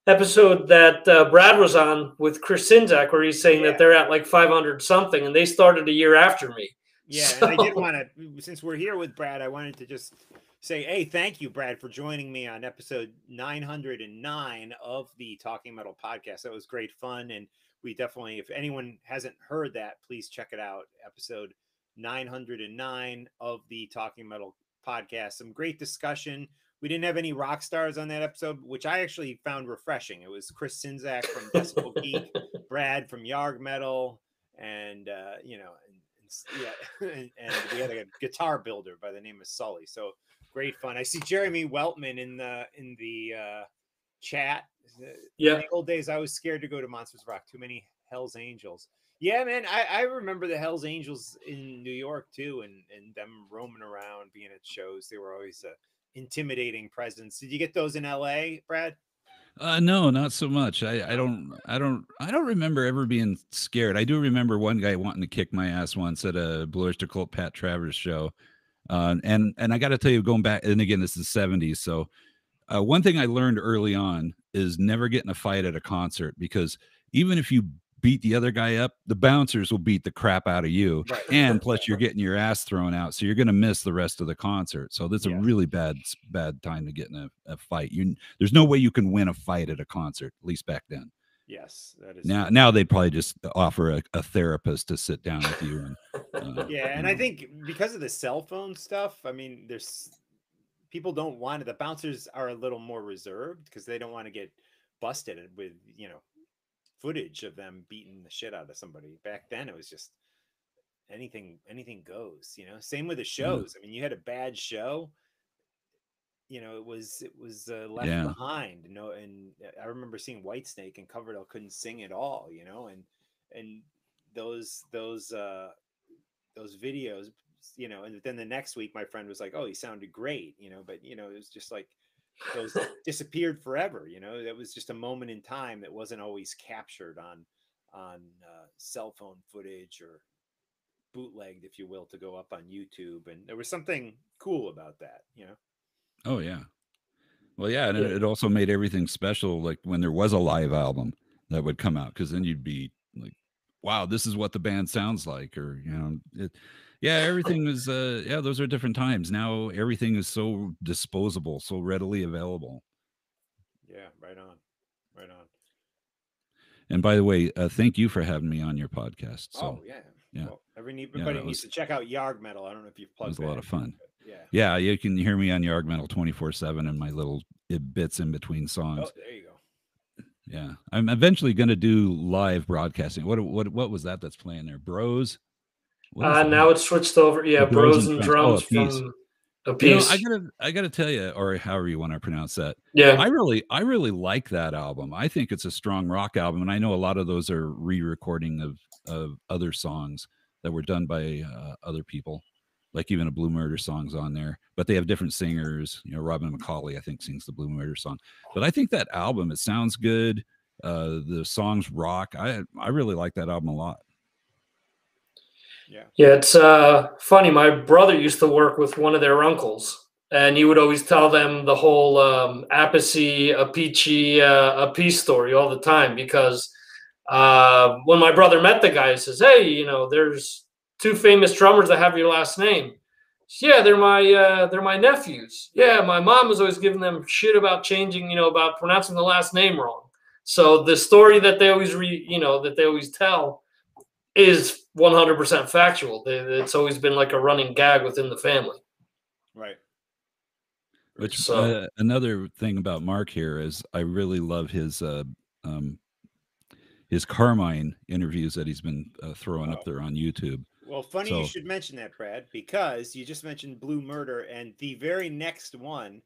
episode that Brad was on with Chris Sinzak, where he's saying that they're at like 500 something, and they started a year after me. Yeah, so. And I did want to, since we're here with Brad, I wanted to just say, hey, thank you, Brad, for joining me on episode 909 of the Talking Metal podcast. That was great fun. And we definitely, if anyone hasn't heard that, please check it out. Episode 909 of the Talking Metal podcast. Some great discussion. We didn't have any rock stars on that episode, which I actually found refreshing. It was Chris Sinzak from Decibel Geek, Brad from Yarg Metal, and, you know, and we had a guitar builder by the name of Sully. So great fun. I see Jeremy Weltman in the chat. Yeah. In the old days, I was scared to go to Monsters Rock. Too many Hell's Angels. Yeah, man. I remember the Hell's Angels in New York too, and them roaming around, being at shows. They were always a intimidating presence. Did you get those in LA, Brad? No, not so much. I don't remember ever being scared. I do remember one guy wanting to kick my ass once at a Blue Oyster Cult Pat Travers show. And I got to tell you, going back, and again, this is the 70s. So one thing I learned early on is never get in a fight at a concert, because even if you beat the other guy up, the bouncers will beat the crap out of you. Right. And plus you're getting your ass thrown out. So you're going to miss the rest of the concert. So that's a really bad time to get in a fight. There's no way you can win a fight at a concert, at least back then. Yes, that is now they'd probably just offer a therapist to sit down with you. And, and I think because of the cell phone stuff, I mean, there's people don't want it. The bouncers are a little more reserved because they don't want to get busted with, footage of them beating the shit out of somebody. Back then it was just anything goes, same with the shows. I mean, you had a bad show, it was left behind, and I remember seeing Whitesnake and Coverdale couldn't sing at all, and those videos, and then the next week my friend was like, oh, he sounded great, but it was just like those disappeared forever. That was just a moment in time that wasn't always captured on cell phone footage or bootlegged, if you will, to go up on YouTube. And there was something cool about that, Oh yeah. Well, yeah, and it also made everything special, like when there was a live album that would come out, because then you'd be like, wow, this is what the band sounds like, or everything was those are different times. Now everything is so disposable, so readily available. Yeah, right on. And by the way, thank you for having me on your podcast. So, yeah. Well, everybody needs to check out Yarg Metal. I don't know if you've plugged it. It was a lot of fun. Yeah, you can hear me on Yarg Metal 24/7 and my little bits in between songs. Oh, there you go. Yeah, I'm eventually going to do live broadcasting. What was that's playing there? Bros. Now it's switched over. Yeah, Bros and Drums from A Piece. I gotta tell you, or however you want to pronounce that. Yeah, I really like that album. I think it's a strong rock album, and I know a lot of those are re-recording of other songs that were done by other people, like even a Blue Murder song's on there, but they have different singers. Robin McCauley, I think, sings the Blue Murder song. But I think that album, it sounds good. The songs rock. I really like that album a lot. Yeah, it's funny. My brother used to work with one of their uncles, and he would always tell them the whole Appice, a Piece story all the time, because when my brother met the guy, he says, hey, there's two famous drummers that have your last name. Yeah, they're my nephews. Yeah, my mom was always giving them shit about changing, about pronouncing the last name wrong. So the story that they always that they always tell is 100% factual. It's always been like a running gag within the family. Right. Which another thing about Mark here is I really love his Carmine interviews that he's been throwing up there on YouTube. Well, funny you should mention that, Brad, because you just mentioned Blue Murder, and the very next one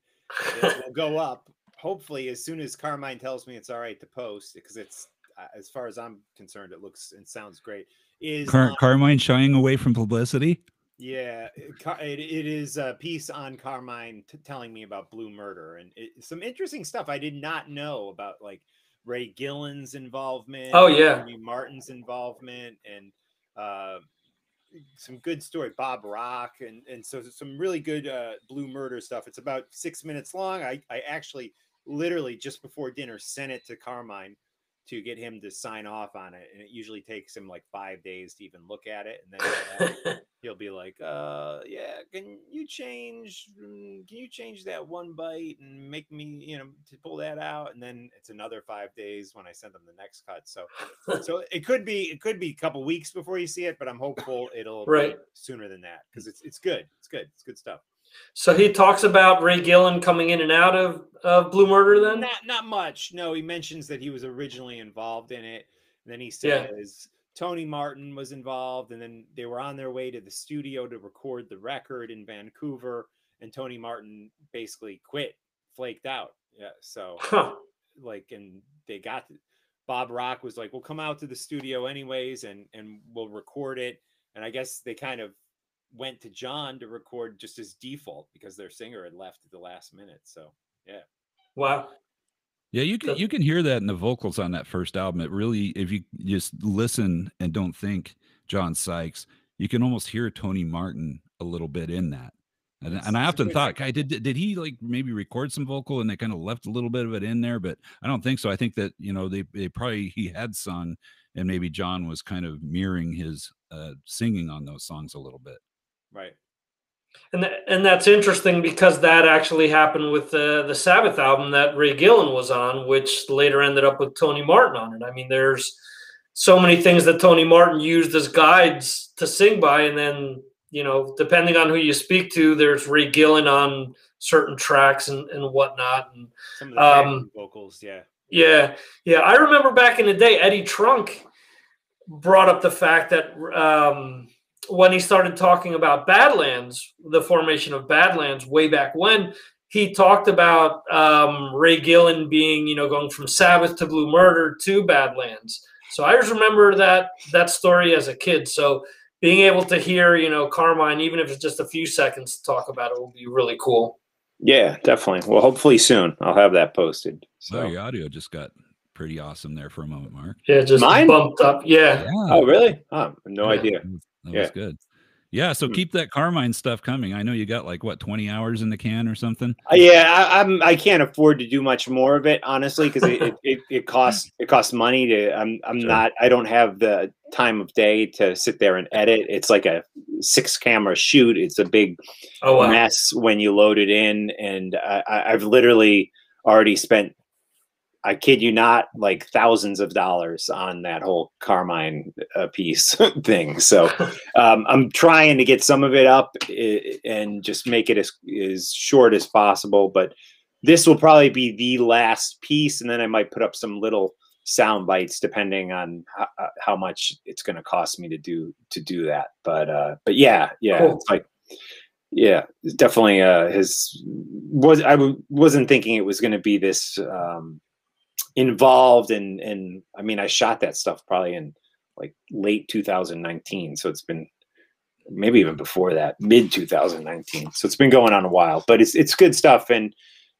that will go up, hopefully as soon as Carmine tells me it's all right to post, because it's, as far as I'm concerned, it looks and sounds great. Is Carmine shying away from publicity? Yeah, it is a piece on Carmine telling me about Blue Murder, and some interesting stuff I did not know about, like Ray Gillen's involvement. Oh yeah, Jimmy Martin's involvement, and some good story. Bob Rock, and so some really good Blue Murder stuff. It's about 6 minutes long. I actually literally just before dinner sent it to Carmine to get him to sign off on it, and it usually takes him like 5 days to even look at it, and then he'll be like, yeah, can you change that one byte and make me, to pull that out? And then it's another 5 days when I send them the next cut. So it could be a couple weeks before you see it, but I'm hopeful it'll be sooner than that, because it's good. It's good stuff. So he talks about Ray Gillen coming in and out of Blue Murder then? Not much. No, he mentions that he was originally involved in it. And then he says Tony Martin was involved, and then they were on their way to the studio to record the record in Vancouver, and Tony Martin basically flaked out. Yeah, so and they got Bob Rock was like, "We'll come out to the studio anyways, and we'll record it." And I guess they kind of went to John to record just as default because their singer had left at the last minute. So yeah. Wow. Yeah, you can hear that in the vocals on that first album. It really, if you just listen and don't think John Sykes, you can almost hear Tony Martin a little bit in that. And I often thought, did he like maybe record some vocal and they kind of left a little bit of it in there? But I don't think so. I think that, they probably, he had sung and maybe John was kind of mirroring his singing on those songs a little bit. Right. And that's interesting because that actually happened with the Sabbath album that Ray Gillen was on, which later ended up with Tony Martin on it. I mean, there's so many things that Tony Martin used as guides to sing by, and then, you know, depending on who you speak to, there's Ray Gillen on certain tracks and whatnot. And some of the vocals, yeah. I remember back in the day, Eddie Trunk brought up the fact that when he started talking about Badlands, the formation of Badlands way back when, he talked about Ray Gillen being, you know, going from Sabbath to Blue Murder to Badlands. So I just remember that story as a kid. So being able to hear, you know, Carmine, even if it's just a few seconds to talk about it, will be really cool. Yeah, definitely. Well, hopefully soon I'll have that posted. So your audio just got pretty awesome there for a moment, Mark. Yeah, just bumped up. Yeah. Oh, really? Oh, no idea. That was good. Yeah, so keep that Carmine stuff coming. I know you got like 20 hours in the can or something. Yeah, I can't afford to do much more of it, honestly, because it costs money to. I don't have the time of day to sit there and edit. It's like a 6-camera shoot. It's a big mess when you load it in, and I've literally already spent, I kid you not, like thousands of dollars on that whole Carmine piece thing. So I'm trying to get some of it up and just make it as short as possible. But this will probably be the last piece, and then I might put up some little sound bites depending on how much it's going to cost me to do that. But yeah, cool. It's like. Yeah, definitely. I wasn't thinking it was going to be this. Involved and I mean, I shot that stuff probably in like late 2019, so it's been maybe even before that, mid 2019. So it's been going on a while, but it's good stuff, and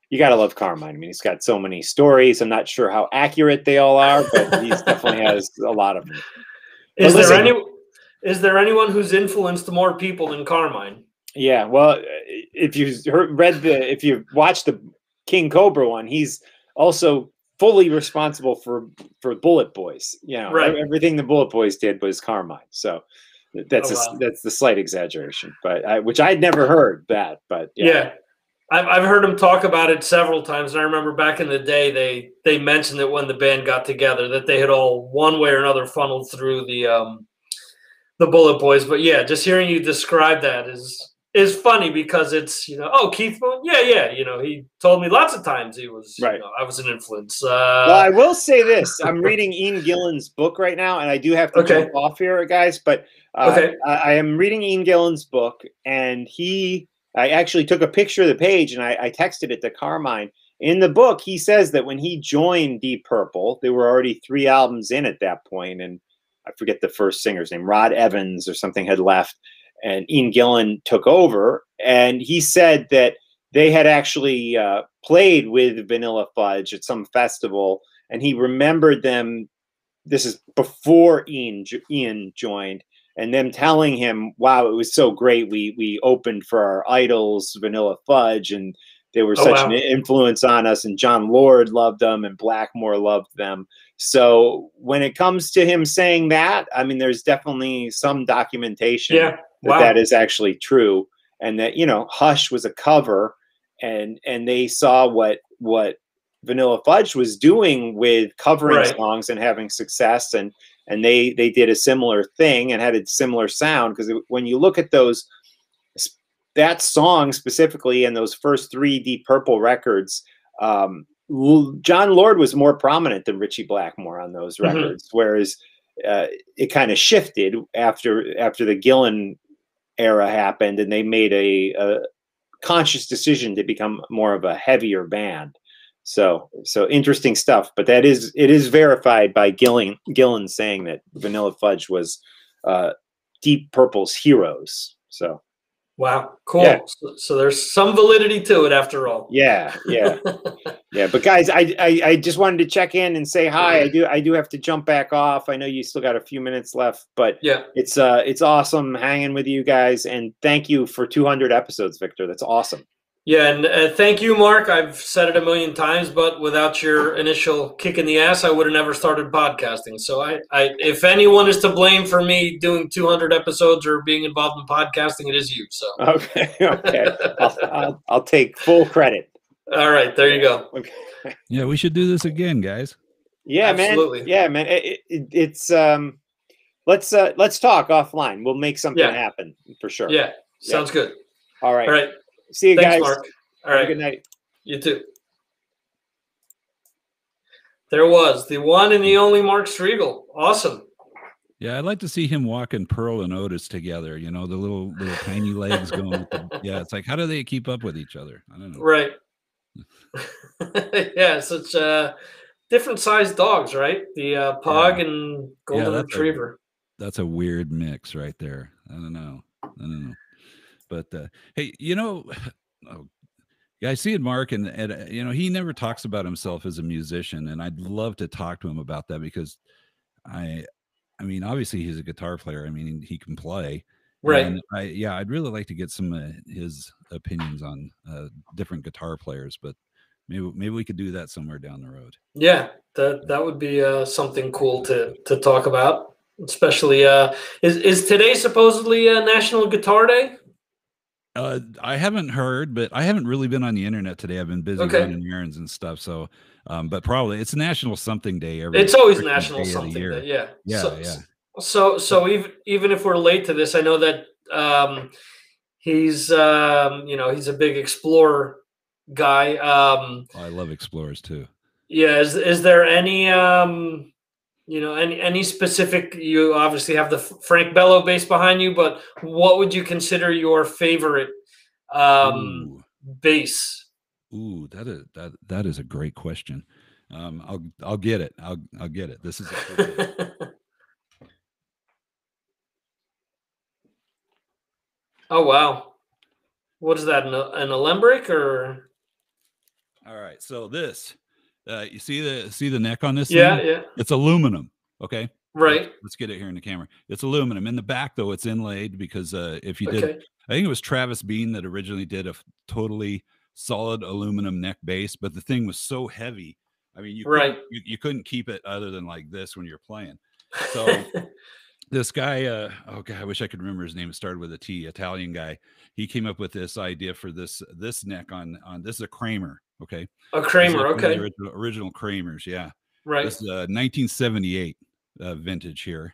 you gotta love Carmine. I mean, he's got so many stories. I'm not sure how accurate they all are, but he definitely has a lot of them. Is there anyone who's influenced more people than Carmine? Yeah, well, if you watched the King Cobra one, he's also fully responsible for Bullet Boys. You know, right. Everything the Bullet Boys did was Carmine. So that's that's the slight exaggeration, but which I'd never heard that. But yeah. I've heard him talk about it several times, and I remember back in the day they mentioned it when the band got together that they had all one way or another funneled through the Bullet Boys. But yeah, just hearing you describe that is funny because it's, you know, oh, Keith Moon, yeah, you know, he told me lots of times he was, right. You know, I was an influence. Well, I will say this: I'm reading Ian Gillan's book right now, and I do have to jump off here, guys. But I am reading Ian Gillan's book, and I actually took a picture of the page and I texted it to Carmine. In the book, he says that when he joined Deep Purple, there were already 3 albums in at that point, and I forget the first singer's name, Rod Evans or something, had left. And Ian Gillan took over, and he said that they had actually played with Vanilla Fudge at some festival, and he remembered them. This is before Ian joined, and them telling him, "Wow, it was so great. We opened for our idols, Vanilla Fudge, and they were such an influence on us. And John Lord loved them, and Blackmore loved them." So when it comes to him saying that, I mean, there's definitely some documentation. Yeah. That is actually true, and that, you know, Hush was a cover, and they saw what Vanilla Fudge was doing with covering songs and having success, and they did a similar thing and had a similar sound, because when you look at that song specifically and those first 3 Deep Purple records, John Lord was more prominent than Ritchie Blackmore on those records, whereas it kind of shifted after the Gillan era happened, and they made a conscious decision to become more of a heavier band. So interesting stuff. But it is verified by Gillan saying that Vanilla Fudge was Deep Purple's heroes. So. Wow, cool. Yeah. So there's some validity to it after all. Yeah. But guys, I just wanted to check in and say hi. I do have to jump back off. I know you still got a few minutes left, but yeah, it's awesome hanging with you guys, and thank you for 200 episodes, Victor. That's awesome. Yeah, and thank you, Mark. I've said it a million times, but without your initial kick in the ass, I would have never started podcasting. So, if anyone is to blame for me doing 200 episodes or being involved in podcasting, it is you. So, okay, I'll take full credit. All right, there you go. Okay. Yeah, we should do this again, guys. Yeah, absolutely. Man. Yeah, man. It's let's talk offline. We'll make something happen for sure. Yeah, sounds good. All right. All right. See you guys. Mark. All right. Good night. You too. There was the one and the only Mark Strigl. Awesome. Yeah, I'd like to see him walking Pearl and Otis together. You know, the little tiny legs going. With yeah, it's like, how do they keep up with each other? I don't know. Right. Yeah, such different sized dogs, right? The Pug and Golden Retriever. That's a weird mix right there. I don't know. But hey, you know, I see it, Mark, and you know, he never talks about himself as a musician, and I'd love to talk to him about that because I mean, obviously he's a guitar player. I mean, he can play, right? And I'd really like to get some of his opinions on different guitar players, but maybe we could do that somewhere down the road. Yeah, that would be something cool to talk about. Especially, is today supposedly National Guitar Day? I haven't heard, but I haven't really been on the internet today. I've been busy running errands and stuff. So, but probably it's National Something Day. It's always National Something Day. Yeah. Yeah. So even if we're late to this, I know that he's you know, he's a big Explorer guy. I love Explorers too. Yeah. Is there any you know, any specific? You obviously have the Frank Bello bass behind you, but what would you consider your favorite bass? Ooh, that is a great question. I'll get it. I'll get it. This is a Oh wow, what is that? An alembic or? All right, so this. You see the neck on this? Yeah, thing? yeah. It's aluminum. Okay. Right. Let's get it here in the camera. It's aluminum. In the back, though, it's inlaid because if you did, I think it was Travis Bean that originally did a totally solid aluminum neck bass, but the thing was so heavy. I mean, you couldn't keep it other than like this when you're playing. So this guy, oh God, I wish I could remember his name. It started with a T, Italian guy. He came up with this idea for this neck on this is a Kramer. Okay. A Kramer. Okay. The original Kramers. Yeah. Right. This is 1978 vintage here.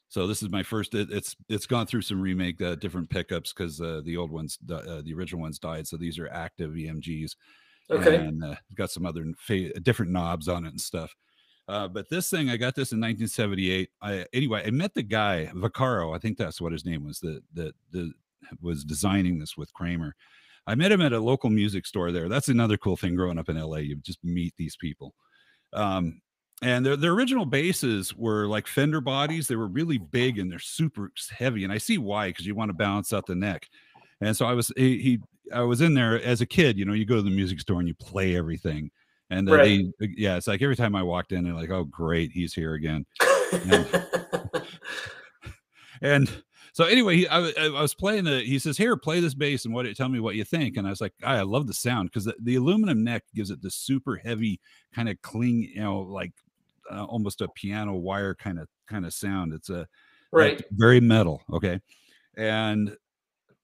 So this is my first. It's gone through some remake, different pickups because the old ones, the original ones died. So these are active EMGs. Okay. And got some other different knobs on it and stuff. But this thing, I got this in 1978. I met the guy Vaccaro. I think that's what his name was. That was designing this with Kramer. I met him at a local music store there. That's another cool thing growing up in LA. You just meet these people. And their original basses were like Fender bodies. They were really big and they're super heavy. And I see why, because you want to balance out the neck. And so I was in there as a kid. You know, you go to the music store and you play everything. And it's like every time I walked in, they're like, "Oh, great, he's here again." And so anyway, I was playing he says, "Here, play this bass and tell me what you think." And I was like, I love the sound because the aluminum neck gives it this super heavy kind of cling, you know, like almost a piano wire kind of sound. It's like very metal. Okay. And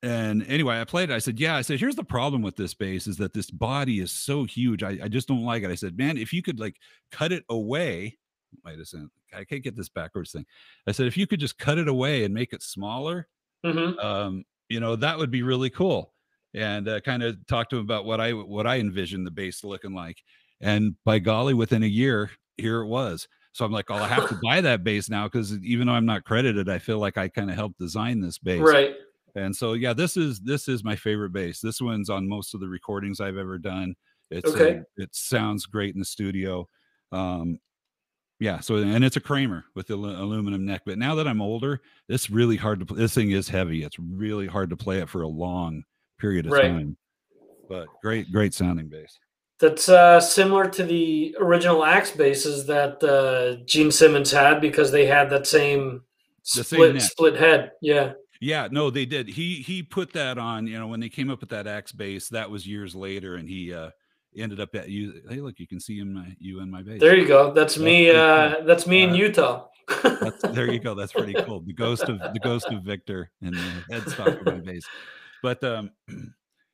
anyway, I played it. I said, here's the problem with this bass is that this body is so huge. I just don't like it. I said, man, if you could like cut it away. Wait a second. I can't get this backwards thing. I said, if you could just cut it away and make it smaller, you know, that would be really cool. And kind of talked to him about what I envisioned the bass looking like. And by golly, within a year, here it was. So I'm like, I have to buy that bass now because even though I'm not credited, I feel like I kind of helped design this bass. Right. And so, yeah, this is my favorite bass. This one's on most of the recordings I've ever done. It sounds great in the studio. Yeah. So, and it's a Kramer with the aluminum neck. But now that I'm older, it's really hard to play. This thing is heavy. It's really hard to play it for a long period of time. But great sounding bass. That's similar to the original Axe basses that Gene Simmons had because they had that same split head. Yeah. Yeah, no, they did. He put that on, when they came up with that axe bass, that was years later, and he ended up at you. Hey, look, you can see you in my bass. There you go. That's me. Cool. That's me in Utah. There you go. That's pretty cool. The ghost of Victor and the headstock of my bass. But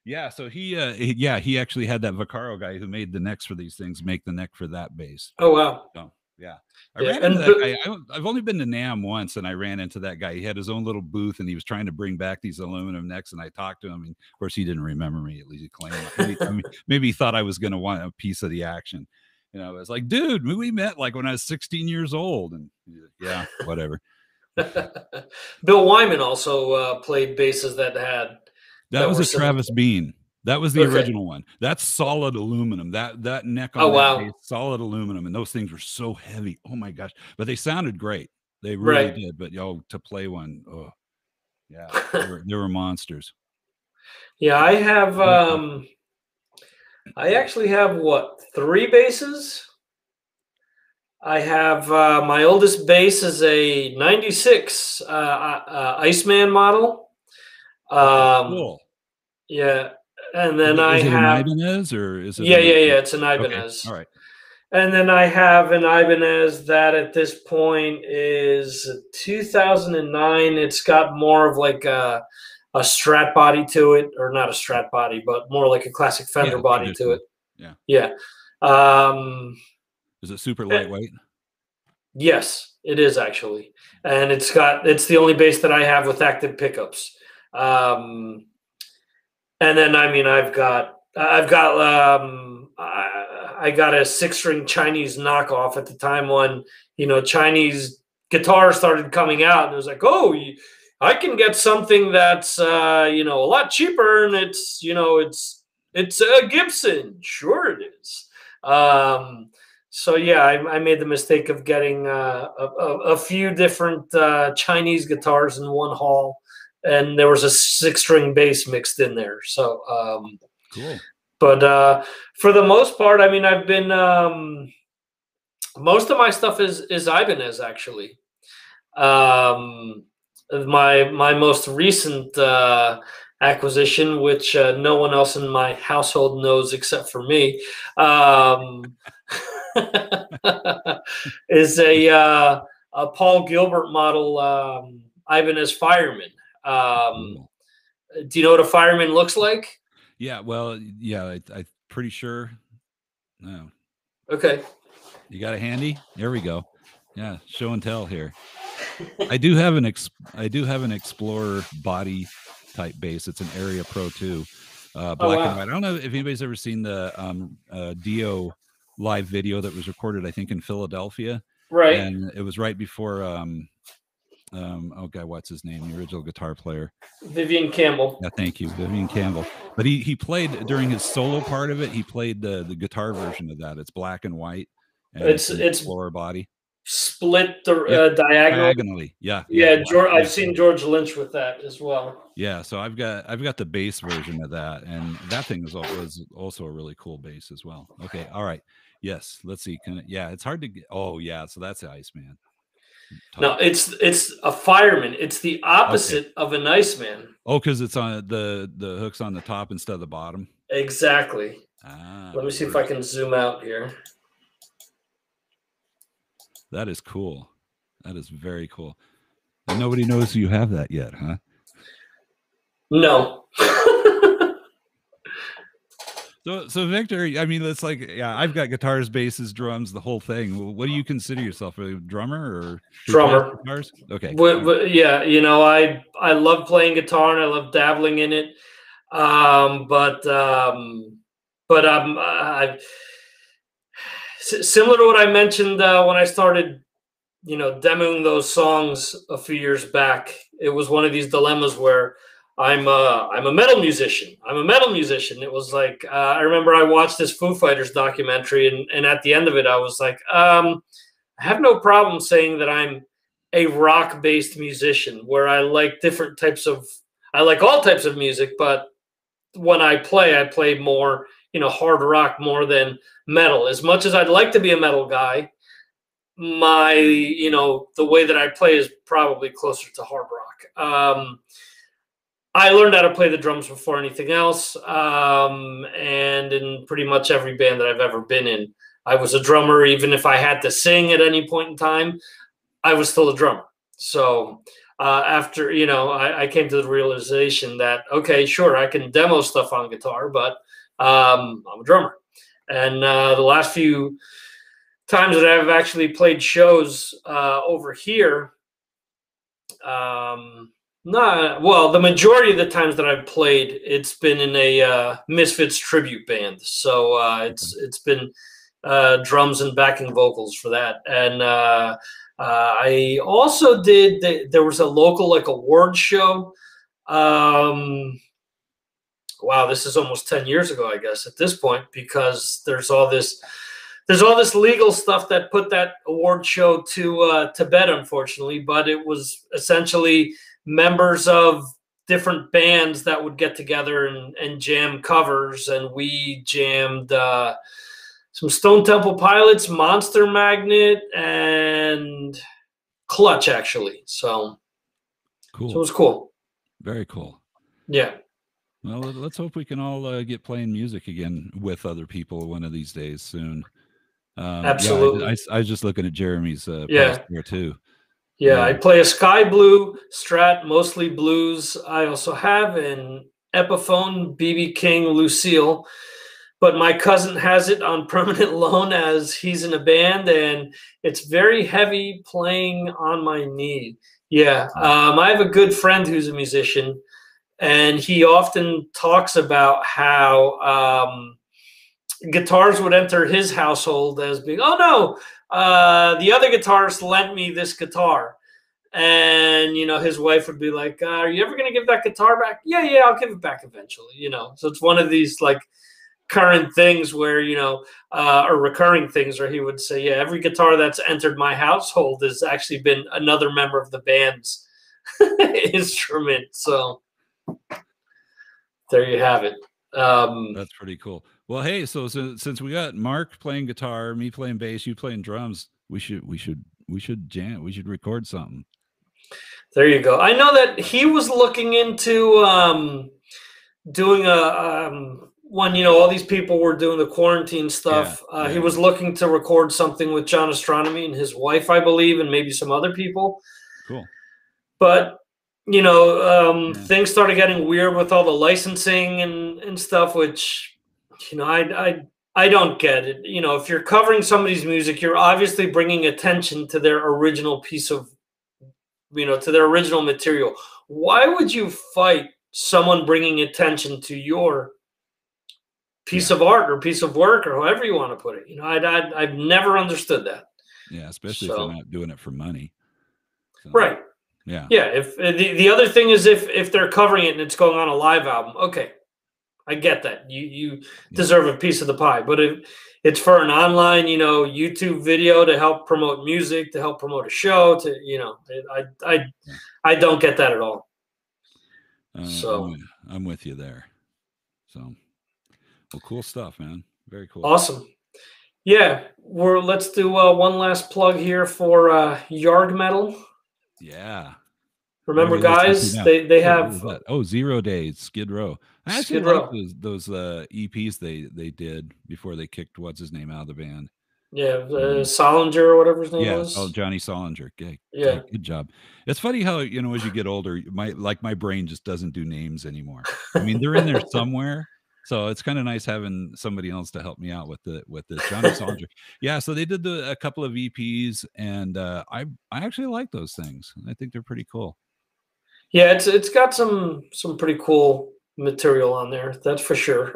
yeah, so he actually had that Vaccaro guy who made the necks for these things make the neck for that bass. Oh wow. So, yeah. I ran into that guy. I've only been to NAMM once, and I ran into that guy. He had his own little booth, and he was trying to bring back these aluminum necks. And I talked to him, and of course, he didn't remember me. At least he claimed. Maybe he thought I was going to want a piece of the action. I was like, dude, we met like when I was 16 years old, and yeah, whatever. Bill Wyman also played basses that had. That was a Travis Bean. That was the original one. That's solid aluminum. That neck on that bass, solid aluminum, and those things were so heavy. Oh my gosh! But they sounded great. They really did. But to play one, oh yeah, they were monsters. Yeah, I have. I actually have 3 basses. I have my oldest bass is a '96 Iceman model. Cool. Yeah. And then I have an Ibanez, or is it? Yeah, it's an Ibanez. Okay. All right. And then I have an Ibanez that at this point is 2009. It's got more of like a Strat body to it, or not a Strat body, but more like a classic Fender body to it. Yeah. Yeah. Is it super lightweight? Yes, it is actually, and it's the only bass that I have with active pickups. And then, I mean, I got a 6-string Chinese knockoff at the time when, Chinese guitars started coming out, and it was like, oh, I can get something that's, a lot cheaper, and it's a Gibson. Sure it is. So yeah, I made the mistake of getting a few different Chinese guitars in one haul. And there was a 6-string bass mixed in there. So, cool. But for the most part, I mean, I've been most of my stuff is Ibanez actually. My most recent acquisition, which no one else in my household knows except for me, is a Paul Gilbert model Ibanez Fireman. Do you know what a Fireman looks like? Yeah, well, yeah, I'm pretty sure. No. Okay. You got it handy? There we go. Yeah, show and tell here. I do have an Explorer body type bass. It's an Area Pro 2, black and white. I don't know if anybody's ever seen the Dio live video that was recorded, I think, in Philadelphia. Right. And it was right before oh god, what's his name? The original guitar player. Vivian Campbell. Yeah, thank you, Vivian Campbell. But he played during his solo part of it. He played the guitar version of that. It's black and white. And it's floor body. Split diagonally. Yeah. George, I've seen George Lynch with that as well. Yeah, so I've got the bass version of that, and that thing was also a really cool bass as well. Okay, all right. Yes, let's see. It's hard to get. Oh yeah, so that's the Iceman. No, it's a Fireman. It's the opposite of an Iceman. Oh, because it's on the hook's on the top instead of the bottom. Exactly. Let me see if I can zoom out here. That is cool. That is very cool. And nobody knows you have that yet, huh? No. So Victor, I mean, it's like, yeah, I've got guitars, basses, drums, the whole thing. What do you consider yourself, a drummer or drummer? Guitars? Okay. But yeah, I love playing guitar and I love dabbling in it. Similar to what I mentioned when I started, demoing those songs a few years back. It was one of these dilemmas where I'm a metal musician. It was like I remember I watched this Foo Fighters documentary, and at the end of it, I was like, I have no problem saying that I'm a rock-based musician, where I like all types of music, but when I play more, hard rock more than metal. As much as I'd like to be a metal guy, my, the way that I play is probably closer to hard rock. I learned how to play the drums before anything else, and in pretty much every band that I've ever been in, I was a drummer. Even if I had to sing at any point in time, I was still a drummer. So after, I came to the realization that, okay, sure, I can demo stuff on guitar, but I'm a drummer. And the last few times that I've actually played shows over here, the majority of the times that I've played, it's been in a Misfits tribute band. So it's been drums and backing vocals for that. And I also did. There was a local award show. Wow, this is almost 10 years ago, I guess, at this point, because there's all this legal stuff that put that award show to bed, unfortunately. But it was essentially members of different bands that would get together and jam covers, and we jammed some Stone Temple Pilots, Monster Magnet, and Clutch, actually. So cool. So it was cool. Very cool. Yeah. Well, let's hope we can all get playing music again with other people one of these days soon. Absolutely. Yeah, I was just looking at Jeremy's post there too. Yeah, I play a Sky Blue Strat, mostly blues. I also have an Epiphone BB King Lucille, but my cousin has it on permanent loan as he's in a band, and it's very heavy playing on my knee. Yeah, I have a good friend who's a musician, and he often talks about how guitars would enter his household as being, oh no, the other guitarist lent me this guitar. And, his wife would be like, are you ever going to give that guitar back? Yeah, I'll give it back eventually, So it's one of these current things where, or recurring things where he would say, yeah, every guitar that's entered my household has actually been another member of the band's instrument. So there you have it. That's pretty cool. Well, hey, so since we got Mark playing guitar, me playing bass, you playing drums, we should jam. We should record something. There you go. I know that he was looking into doing a when all these people were doing the quarantine stuff. He was looking to record something with John Astronomy and his wife, I believe, and maybe some other people. Cool. But things started getting weird with all the licensing and stuff, which I don't get it. If you're covering somebody's music, you're obviously bringing attention to their original piece of, to their original material. Why would you fight someone bringing attention to your piece of art or piece of work or however you want to put it? I've never understood that. Yeah, especially if you're not doing it for money. So, right. Yeah. Yeah. If the other thing is if they're covering it and it's going on a live album, okay, I get that. You deserve a piece of the pie. But if it's for an online, YouTube video to help promote music, to help promote a show, I don't get that at all. So I'm with you there. So, well, cool stuff, man. Very cool. Awesome. Yeah, let's do one last plug here for Yarg Metal. Yeah. Remember, guys, they have 0 Days, Skid Row. I actually like those EPs they did before they kicked what's his name out of the band. Yeah, Solinger or whatever his name was. Oh, Johnny Solinger. Yeah, good job. It's funny how as you get older, my brain just doesn't do names anymore. I mean, they're in there somewhere. So it's kind of nice having somebody else to help me out with this. Johnny Solinger. Yeah, so they did a couple of EPs, and I actually like those things. I think they're pretty cool. Yeah, it's got some pretty cool material on there, that's for sure.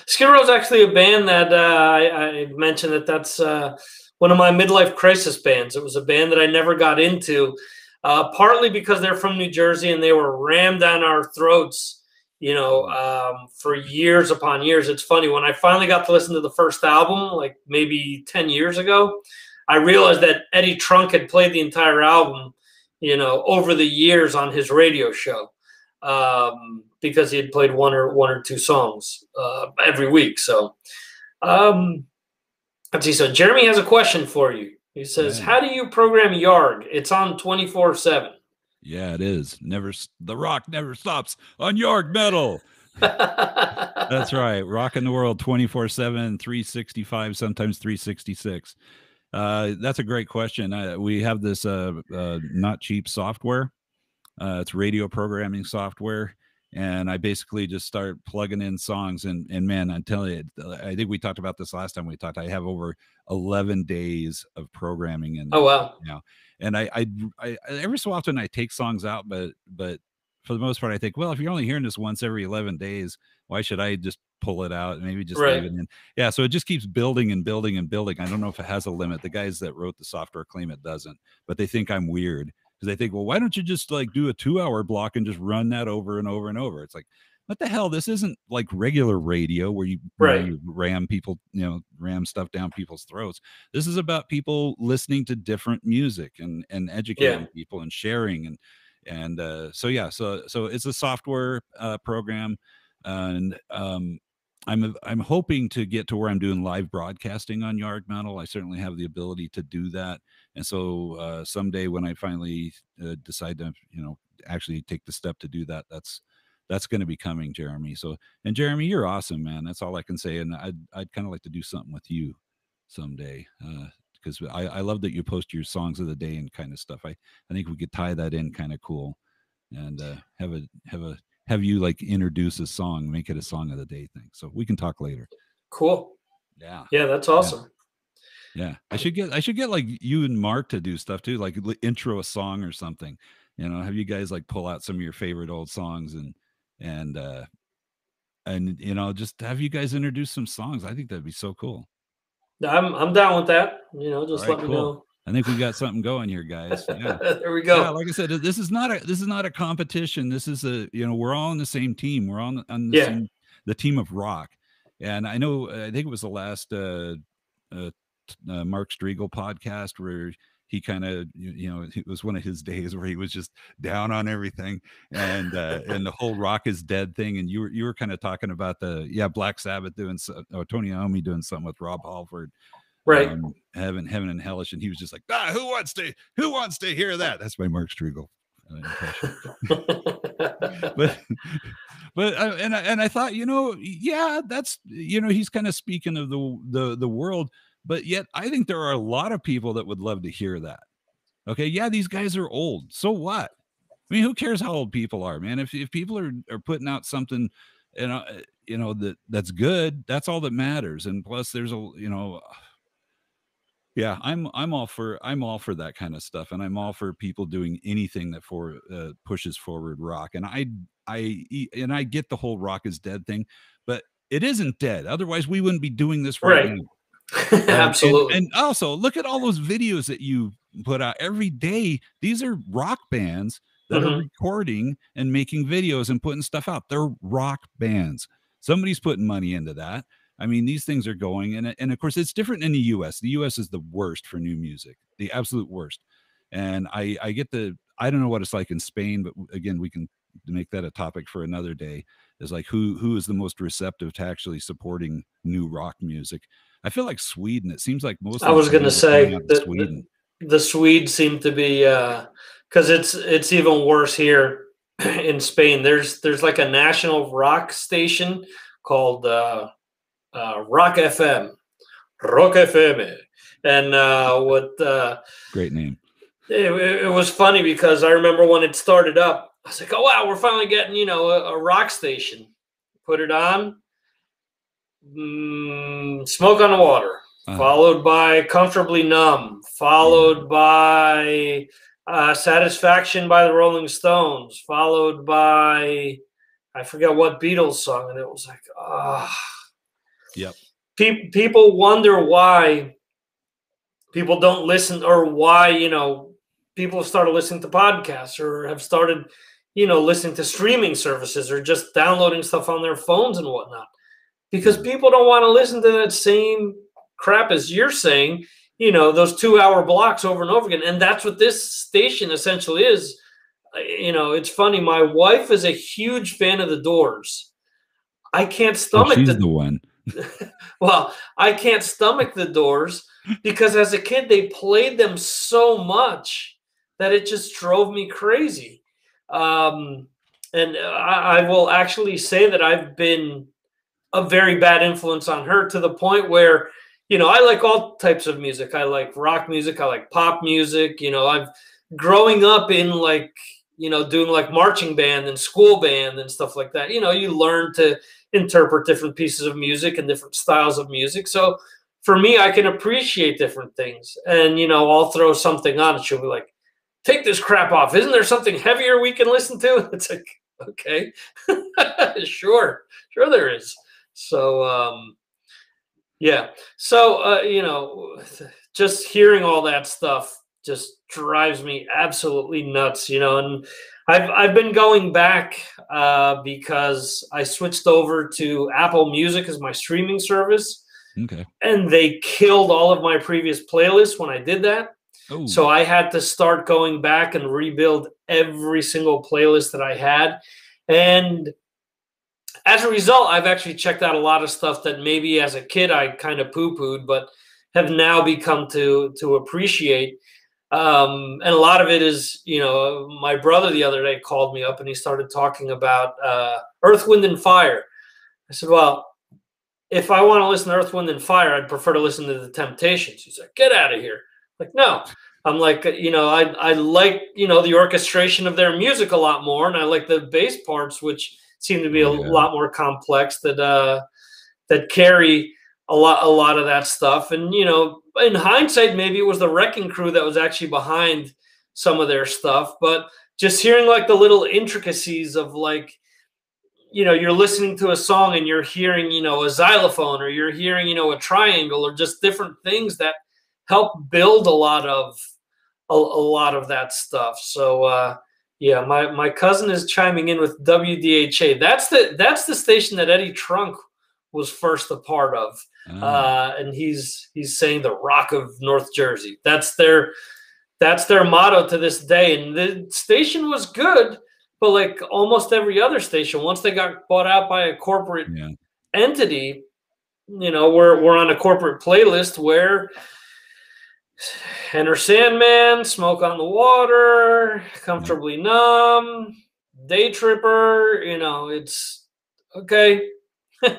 Skid Row is actually a band that I mentioned that's one of my midlife crisis bands. It was a band that I never got into, partly because they're from New Jersey and they were rammed down our throats, for years upon years. It's funny, when I finally got to listen to the first album, like maybe 10 years ago, I realized that Eddie Trunk had played the entire album, over the years on his radio show, because he had played one or two songs every week. So let's see. So Jeremy has a question for you. He says, "How do you program Yarg? It's on 24/7." Yeah, it is. The rock never stops on Yarg Metal. That's right. Rocking the world 24/7, 365, sometimes 366. That's a great question. We have this not cheap software. It's radio programming software. And I basically just start plugging in songs. And man, I'm telling you, I think we talked about this last time we talked. I have over 11 days of programming in there. Oh, wow. Now. And I every so often I take songs out, but for the most part, I think, well, if you're only hearing this once every 11 days, why should I just pull it out and maybe just leave it in? Yeah. So it just keeps building and building and building. I don't know if it has a limit. The guys that wrote the software claim it doesn't, but they think I'm weird because they think, well, why don't you just like do a 2-hour block and just run that over and over and over? It's like, what the hell? This isn't like regular radio where you ram people, ram stuff down people's throats. This is about people listening to different music and educating people and sharing and so it's a software program, and I'm hoping to get to where I'm doing live broadcasting on Yarg Metal. I certainly have the ability to do that, and so someday when I finally decide to actually take the step to do that, that's going to be coming, Jeremy. So, and Jeremy, you're awesome, man. That's all I can say. And I'd kind of like to do something with you someday, because I love that you post your songs of the day and kind of stuff. I think we could tie that in kind of cool, and have you like introduce a song, make it a song of the day thing. So we can talk later. Cool. Yeah. Yeah, that's awesome. Yeah. I should get like you and Mark to do stuff too, like intro a song or something. Have you guys like pull out some of your favorite old songs and just have you guys introduce some songs. I think that'd be so cool. I'm down with that. Just let me know. I think we got something going here, guys. Yeah. There we go. Yeah, like I said, this is not a competition. This is we're all on the same team. We're on the team of rock. And I think it was the last Mark Strigl podcast where he kind of, it was one of his days where he was just down on everything, and the whole rock is dead thing. And you were kind of talking about Black Sabbath doing Tony Iommi doing something with Rob Halford, right? Heaven and Hellish, and he was just like, who wants to hear that? That's my Mark Strigl impression. but I thought, that's he's kind of speaking of the world. But yet I think there are a lot of people that would love to hear that. Okay. Yeah. These guys are old. So what? I mean, who cares how old people are, man? If people are putting out something, that's good, that's all that matters. And plus there's I'm all for that kind of stuff. And I'm all for people doing anything that pushes forward rock. And I get the whole rock is dead thing, but it isn't dead. Otherwise we wouldn't be doing this right now. Absolutely. And also look at all those videos that you put out every day. These are rock bands that are recording and making videos and putting stuff out. They're rock bands. Somebody's putting money into that. I mean, these things are going, and of course it's different in the US. The US is the worst for new music, the absolute worst. And I don't know what it's like in Spain, but again, we can make that a topic for another day. Is like who is the most receptive to actually supporting new rock music? I feel like Sweden. It seems like most. I was going to say Sweden. The Swedes seem to be because it's even worse here in Spain. There's like a national rock station called Rock FM, and great name. It was funny because I remember when it started up, I was like, oh wow, we're finally getting a rock station. Put it on. Smoke on the Water, followed by Comfortably Numb, followed by Satisfaction by the Rolling Stones, followed by I forget what Beatles song, and it was like, Yep. People wonder why people don't listen, or why people have started listening to podcasts, or have started listening to streaming services, or just downloading stuff on their phones and whatnot. Because people don't want to listen to that same crap as you're saying, those 2-hour blocks over and over again. And that's what this station essentially is. It's funny. My wife is a huge fan of the Doors. I can't stomach she's the one. Well, I can't stomach the Doors, because as a kid they played them so much that it just drove me crazy. And I will actually say that I've been a very bad influence on her, to the point where, I like all types of music. I like rock music. I like pop music. I've growing up in doing like marching band and school band and stuff like that. You learn to interpret different pieces of music and different styles of music. So for me, I can appreciate different things. And, I'll throw something on and she'll be like, take this crap off. Isn't there something heavier we can listen to? It's like, okay, sure there is. So, yeah. So, just hearing all that stuff just drives me absolutely nuts, and I've been going back because I switched over to Apple Music as my streaming service. Okay. And they killed all of my previous playlists when I did that. Oh. So I had to start going back and rebuild every single playlist that I had. And as a result, I've actually checked out a lot of stuff that maybe as a kid I kind of poo-pooed, but have now become to appreciate. And a lot of it is, my brother the other day called me up and he started talking about Earth, Wind, and Fire. I said, well, if I want to listen to Earth, Wind, and Fire, I'd prefer to listen to The Temptations. He's like, get out of here. Like, no. I'm like, I like, the orchestration of their music a lot more. And I like the bass parts, which seem to be a lot more complex, that carry a lot of that stuff. And, in hindsight, maybe it was the Wrecking Crew that was actually behind some of their stuff. But just hearing like the little intricacies of like, you're listening to a song and you're hearing, a xylophone, or you're hearing, a triangle, or just different things that help build a lot of that stuff. So, yeah, my cousin is chiming in with WDHA. That's the station that Eddie Trunk was first a part of. And he's saying the Rock of North Jersey. That's their motto to this day. And the station was good, but like almost every other station, once they got bought out by a corporate entity, we're on a corporate playlist where Enter Sandman, Smoke on the Water, Comfortably Numb, Day Tripper, it's okay. A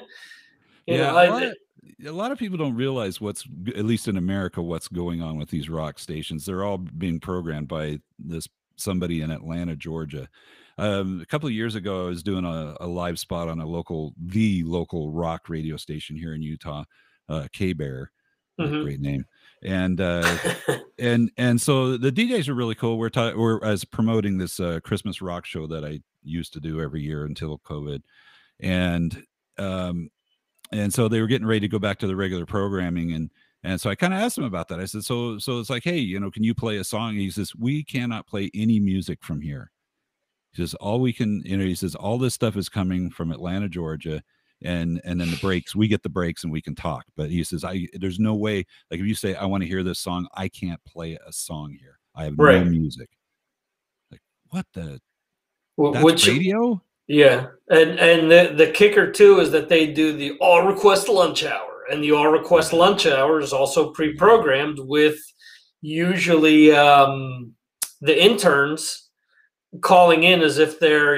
lot of people don't realize what's, at least in America, what's going on with these rock stations. They're all being programmed by somebody in Atlanta, Georgia. A couple of years ago, I was doing a live spot on the local rock radio station here in Utah, K-Bear, great name. And and so the DJs are really cool. We're as promoting this Christmas rock show that I used to do every year until COVID, and so they were getting ready to go back to the regular programming, and so I kind of asked him about that. I said, so it's like, hey, can you play a song? And he says, we cannot play any music from here. He says, all we can, he says, all this stuff is coming from Atlanta, Georgia. And then the breaks, we get the breaks and we can talk. But he says, there's no way, like if you say, I want to hear this song, I can't play a song here. I have no music. Like, what that's radio? Yeah. And the kicker too is that they do the all request lunch hour. And the all request lunch hour is also pre-programmed with usually the interns calling in as if they're,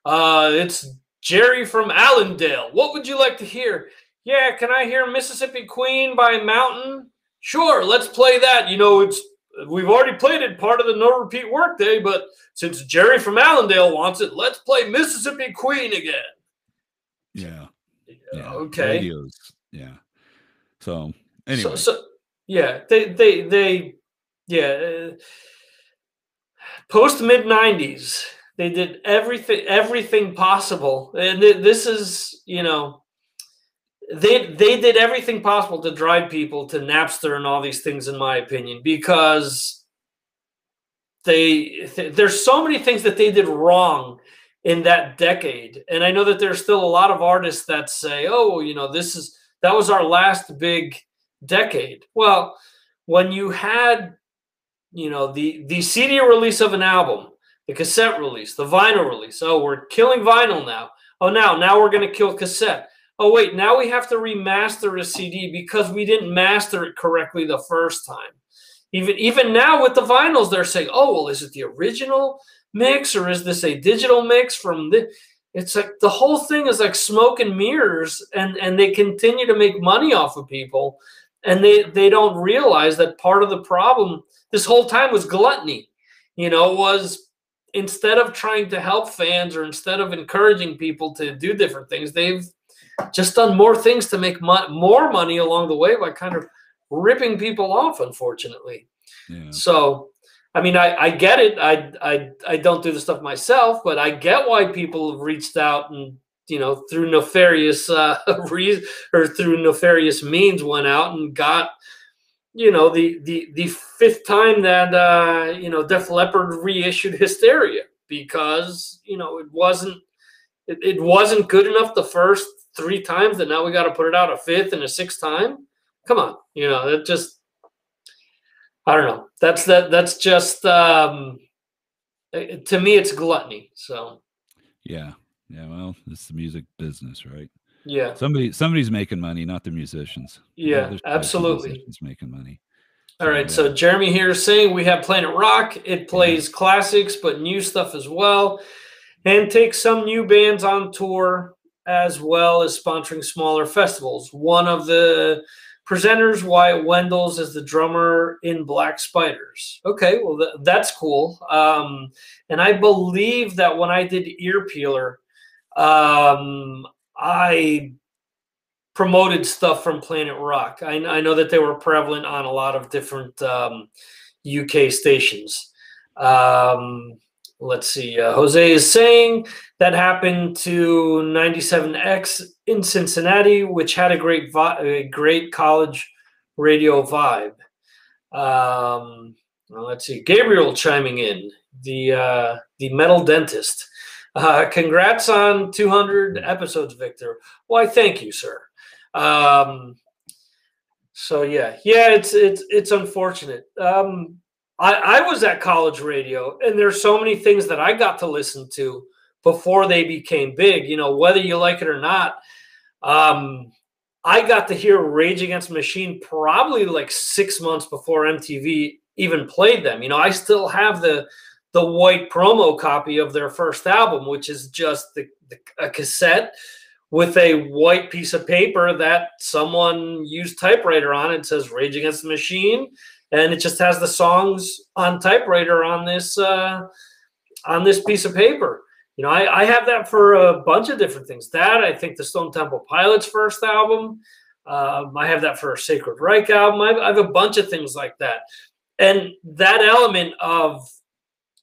it's Jerry from Allendale. What would you like to hear? Yeah, can I hear Mississippi Queen by Mountain? Sure, let's play that. We've already played it, part of the no repeat workday, but since Jerry from Allendale wants it, let's play Mississippi Queen again. Yeah. Okay. Radios. Yeah. So anyway. So yeah, they post mid 90s. They did everything possible. And this is, they did everything possible to drive people to Napster and all these things, in my opinion, because there's so many things that they did wrong in that decade. And I know that there's still a lot of artists that say, oh, that was our last big decade. Well, when you had, the CD release of an album, the cassette release, the vinyl release. Oh, we're killing vinyl now. Oh, now we're going to kill cassette. oh wait, now we have to remaster a CD because we didn't master it correctly the first time. Even now with the vinyls, they're saying, oh, well, is it the original mix or is this a digital mix from the? It's like the whole thing is like smoke and mirrors, and they continue to make money off of people, and they don't realize that part of the problem this whole time was gluttony. Was instead of trying to help fans or instead of encouraging people to do different things, they've just done more things to make more money along the way by kind of ripping people off, unfortunately. Yeah. So, I mean, I get it. I don't do the stuff myself, but I get why people have reached out and, through nefarious reasons or through nefarious means went out and got, the fifth time that, Def Leppard reissued Hysteria because, it wasn't good enough the first 3 times that now we got to put it out a 5th and a 6th time. Come on, that just, I don't know. That's just, to me, it's gluttony. So. Yeah. Well, it's the music business, right? Yeah. Somebody's making money, not the musicians. Yeah, absolutely. Musicians making money. All right. So Jeremy here is saying we have Planet Rock. It plays classics, but new stuff as well, and takes some new bands on tour as well as sponsoring smaller festivals. One of the presenters, Wyatt Wendell's, is the drummer in Black Spiders. Okay, well, that's cool. And I believe that when I did Ear Peeler, I promoted stuff from Planet Rock. I know that they were prevalent on a lot of different UK stations. Let's see. Jose is saying that happened to 97X in Cincinnati, which had a great college radio vibe. Well, let's see. Gabriel chiming in, the metal dentist. Congrats on 200 episodes, Victor. Why, thank you, sir. So yeah, it's unfortunate. I was at college radio, and there's so many things that I got to listen to before they became big, whether you like it or not. I got to hear Rage Against the Machine probably like 6 months before MTV even played them. I still have the white promo copy of their first album, which is just a cassette with a white piece of paper that someone used typewriter on. It says Rage Against the Machine, and it just has the songs on typewriter on this piece of paper. I have that for a bunch of different things. That, I think the Stone Temple Pilots' first album. I have that for a Sacred Reich album. I have a bunch of things like that. And that element of,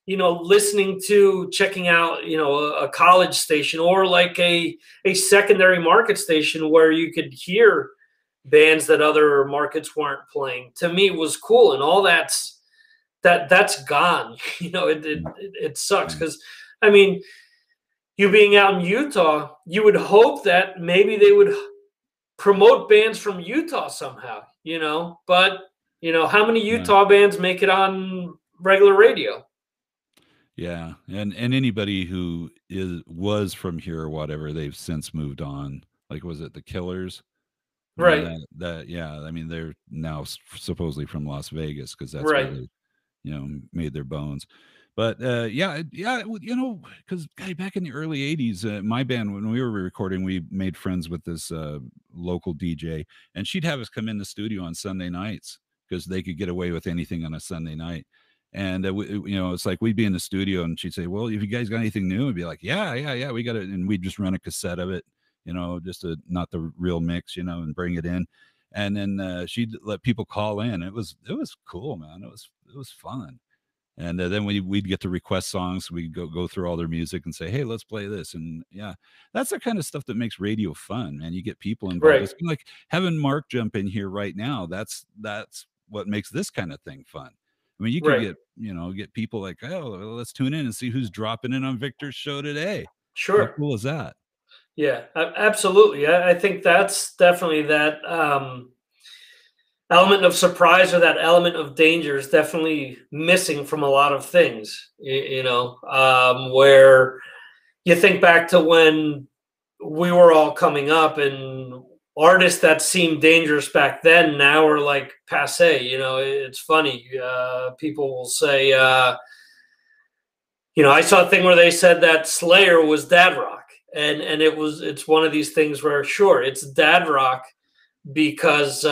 listening to, checking out, a college station or like a secondary market station where you could hear bands that other markets weren't playing, to me was cool. And all that's gone. It sucks because, I mean, you being out in Utah, you would hope that maybe they would promote bands from Utah somehow, but how many Utah bands make it on regular radio? Yeah, and anybody who was from here or whatever, they've since moved on. Like, was it the Killers? Right. I mean, they're now supposedly from Las Vegas because that's where they, made their bones. But because back in the early '80s, my band, when we were recording, we made friends with this local DJ, and she'd have us come in the studio on Sunday nights because they could get away with anything on a Sunday night. And it's like we'd be in the studio, and she'd say, "Well, if you guys got anything new," and be like, "Yeah, we got it," and we'd just run a cassette of it, just not the real mix, and bring it in, and then she'd let people call in. It was cool, man. It was fun. And then we'd get to request songs. We'd go through all their music and say, "Hey, let's play this." And yeah, that's the kind of stuff that makes radio fun, man. You get people involved. Right. It's like having Mark jump in here right now. That's what makes this kind of thing fun. I mean, you can get people like, "Oh, let's tune in and see who's dropping in on Victor's show today." Sure. How cool is that? Yeah, absolutely. I think that's definitely that element of surprise, or that element of danger, is definitely missing from a lot of things, where you think back to when we were all coming up, and artists that seemed dangerous back then now are like passe. You know, it's funny. People will say, you know, I saw a thing where they said that Slayer was dad rock, and it's one of these things where sure, it's dad rock because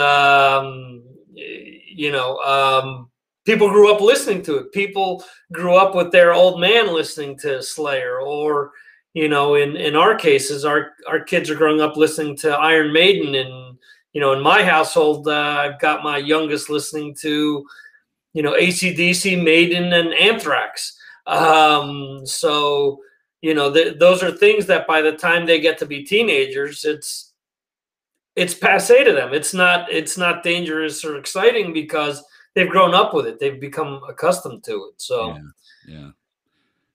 you know, people grew up listening to it. People grew up with their old man listening to Slayer, or you know, in our cases, our kids are growing up listening to Iron Maiden, and you know, in my household, I've got my youngest listening to, you know, AC/DC, Maiden, and Anthrax. So you know, those are things that by the time they get to be teenagers, it's passe to them. It's not dangerous or exciting because they've grown up with it. They've become accustomed to it. So yeah.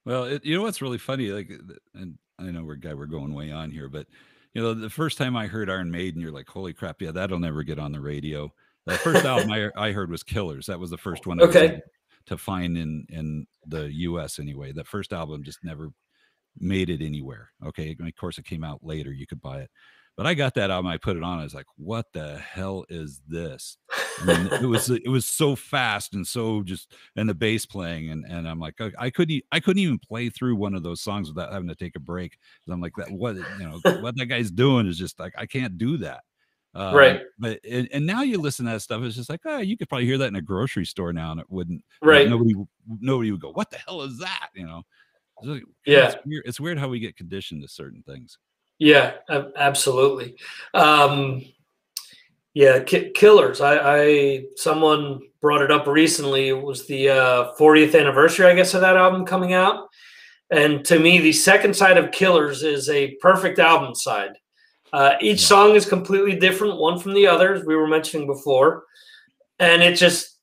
Well, you know what's really funny, like, and I know we're going way on here, but you know, the first time I heard Iron Maiden, you're like, holy crap, yeah, that'll never get on the radio. The first album I heard was Killers. That was the first one I was able to find in the US anyway. The first album just never made it anywhere. Okay. Of course it came out later. You could buy it. But I got that album, I put it on, I was like, what the hell is this? I mean, it was so fast and so just, and the bass playing, and I'm like, I couldn't even play through one of those songs without having to take a break. I'm like, that what, you know, what that guy's doing is just like, I can't do that. Right. But and now you listen to that stuff, it's just like, oh, you could probably hear that in a grocery store now, and it wouldn't, right. Nobody would go, what the hell is that? You know? Like, yeah. It's weird how we get conditioned to certain things. Yeah, absolutely. Yeah, Killers. Someone brought it up recently. It was the 40th anniversary, I guess, of that album coming out. And to me, the second side of Killers is a perfect album side. Each song is completely different, one from the other, as we were mentioning before. And it just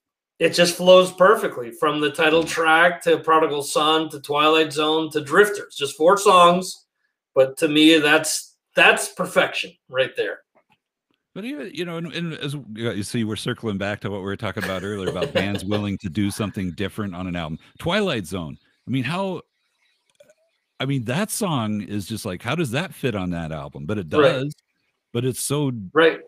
flows perfectly, from the title track to Prodigal Son to Twilight Zone to Drifters. Just 4 songs. But to me, that's perfection right there. But even, you know, and as you see, we're circling back to what we were talking about earlier about bands willing to do something different on an album. Twilight Zone. I mean, that song is just like, how does that fit on that album? But it does. Right. But it's so right.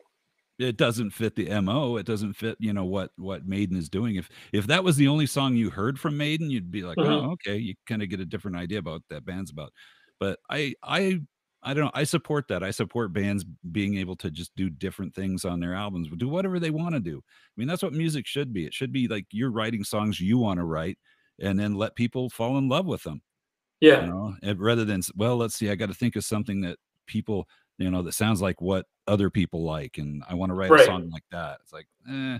It doesn't fit the MO. It doesn't fit, you know, what Maiden is doing. If that was the only song you heard from Maiden, you'd be like, oh, okay, you kind of get a different idea about what that band's about. But I don't know. I support that. I support bands being able to just do different things on their albums, do whatever they want to do. I mean, that's what music should be. It should be like you're writing songs you want to write, and then let people fall in love with them. Yeah. You know, and rather than, well, let's see, I got to think of something that people, you know, that sounds like what other people like, and I want to write a song like that. It's like, you know.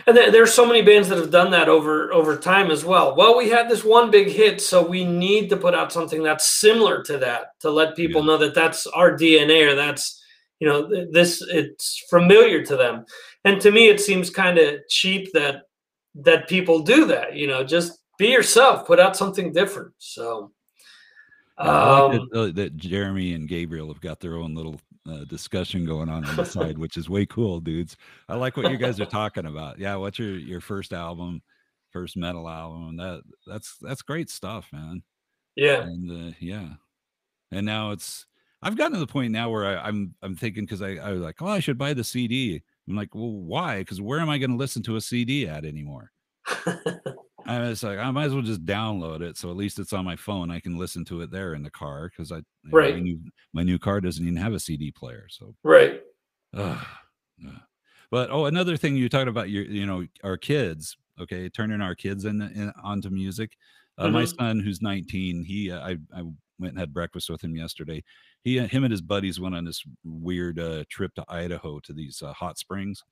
And there's so many bands that have done that over time as well. Well, we had this one big hit, so we need to put out something that's similar to that to let people know that that's our DNA, or that's, you know, it's familiar to them. And to me, it seems kind of cheap that people do that. You know, just be yourself, put out something different. So I like that Jeremy and Gabriel have got their own little discussion going on the side, which is way cool, dudes. I like what you guys are talking about. Yeah, what's your first album, first metal album? That's great stuff, man. Yeah. And and now I've gotten to the point now where I'm thinking, because I was like, oh, I should buy the CD. I'm like, well, why? Because where am I going to listen to a CD at anymore? I was like, I might as well just download it, so at least it's on my phone. I can listen to it there in the car, because my new car doesn't even have a CD player. So right. But another thing you talked about, our kids, okay, turning our kids onto music. My son, who's 19, I went and had breakfast with him yesterday. Him and his buddies went on this weird trip to Idaho to these hot springs.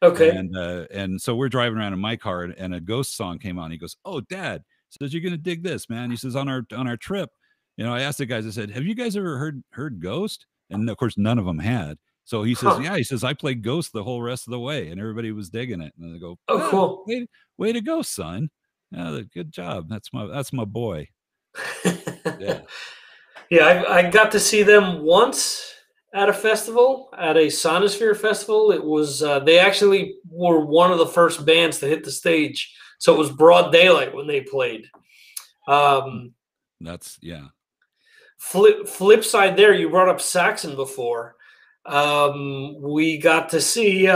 Okay. And so we're driving around in my car, and a Ghost song came on. He goes, "Oh, Dad," says, "you're gonna dig this, man." He says, on our trip, I asked the guys, I said, "Have you guys ever heard Ghost?" And of course, none of them had. So he says, "Yeah." He says, "I played Ghost the whole rest of the way," and everybody was digging it. And they go, "Oh, cool! Way to go, son! Yeah, good job. That's my boy." Yeah. Yeah, I got to see them once at a festival, at a Sonosphere festival. It was they actually were one of the first bands to hit the stage, so it was broad daylight when they played. That's flip side there, you brought up Saxon before. We got to see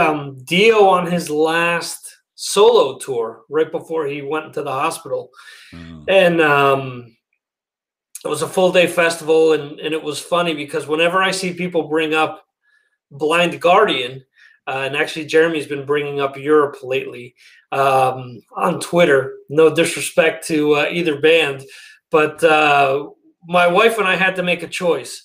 Dio on his last solo tour right before he went into the hospital. And it was a full-day festival, and it was funny because whenever I see people bring up Blind Guardian, and actually Jeremy's been bringing up Europe lately on Twitter. No disrespect to either band, but my wife and I had to make a choice.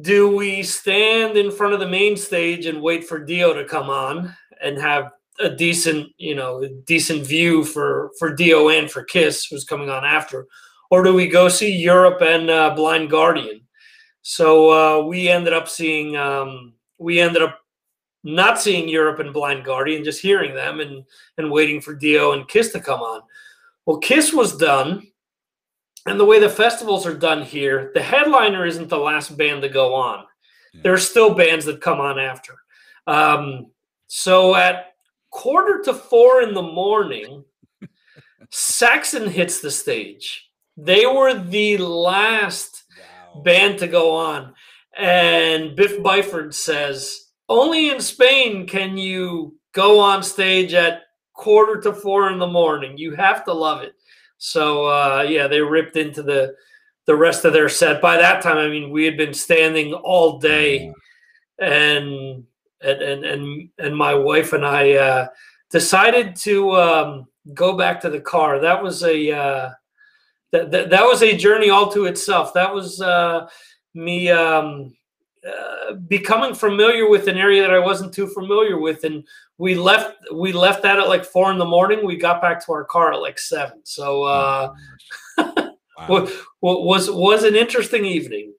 Do we stand in front of the main stage and wait for Dio to come on and have a decent view for Dio and for Kiss, who's coming on after, or do we go see Europe and Blind Guardian? So we ended up not seeing Europe and Blind Guardian, just hearing them and waiting for Dio and Kiss to come on. Well, Kiss was done, and the way the festivals are done here, the headliner isn't the last band to go on. Yeah. There are still bands that come on after. So at 3:45 in the morning, Saxon hits the stage. They were the last band to go on. And Biff Byford says, only in Spain can you go on stage at 3:45 in the morning. You have to love it. So, they ripped into the rest of their set. By that time, I mean, we had been standing all day, and my wife and I decided to go back to the car. That was a that was a journey all to itself. That was me becoming familiar with an area that I wasn't too familiar with, and we left that at like 4 in the morning. We got back to our car at like 7. So wow. was an interesting evening.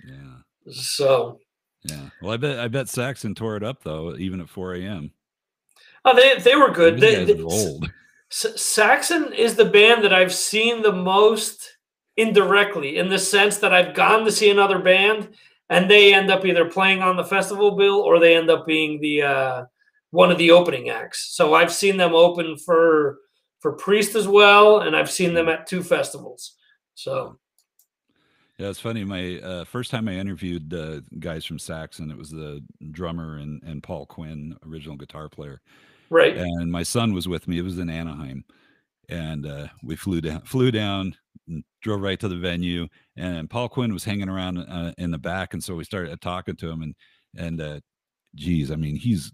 Yeah. So yeah. Well, I bet Saxon tore it up though, even at 4 a.m. Oh, they were good. They were old. Saxon is the band that I've seen the most indirectly, in the sense that I've gone to see another band and they end up either playing on the festival bill or they end up being the one of the opening acts. So I've seen them open for Priest as well, and I've seen them at 2 festivals. So yeah, it's funny. My first time I interviewed guys from Saxon, it was the drummer and Paul Quinn, original guitar player. Right. And my son was with me. It was in Anaheim. And we flew down and drove right to the venue. And Paul Quinn was hanging around in the back. And so we started talking to him. And geez, I mean, he's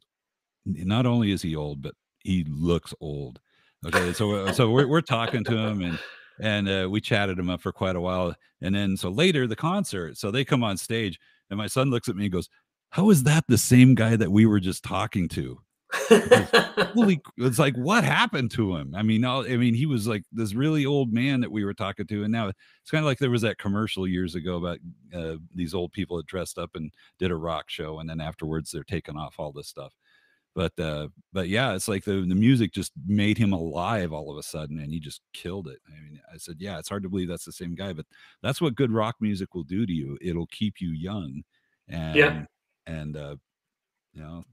not only is he old, but he looks old. Okay. So we're talking to him and we chatted him up for quite a while. And then so later the concert, so they come on stage and my son looks at me and goes, how is that the same guy that we were just talking to? It's like, what happened to him? I mean, he was like this really old man that we were talking to, and now it's kind of like there was that commercial years ago about these old people that dressed up and did a rock show, and then afterwards they're taking off all this stuff. But yeah, it's like the music just made him alive all of a sudden, and he just killed it. I mean, I said, yeah, it's hard to believe that's the same guy, but that's what good rock music will do to you. It'll keep you young, and you know,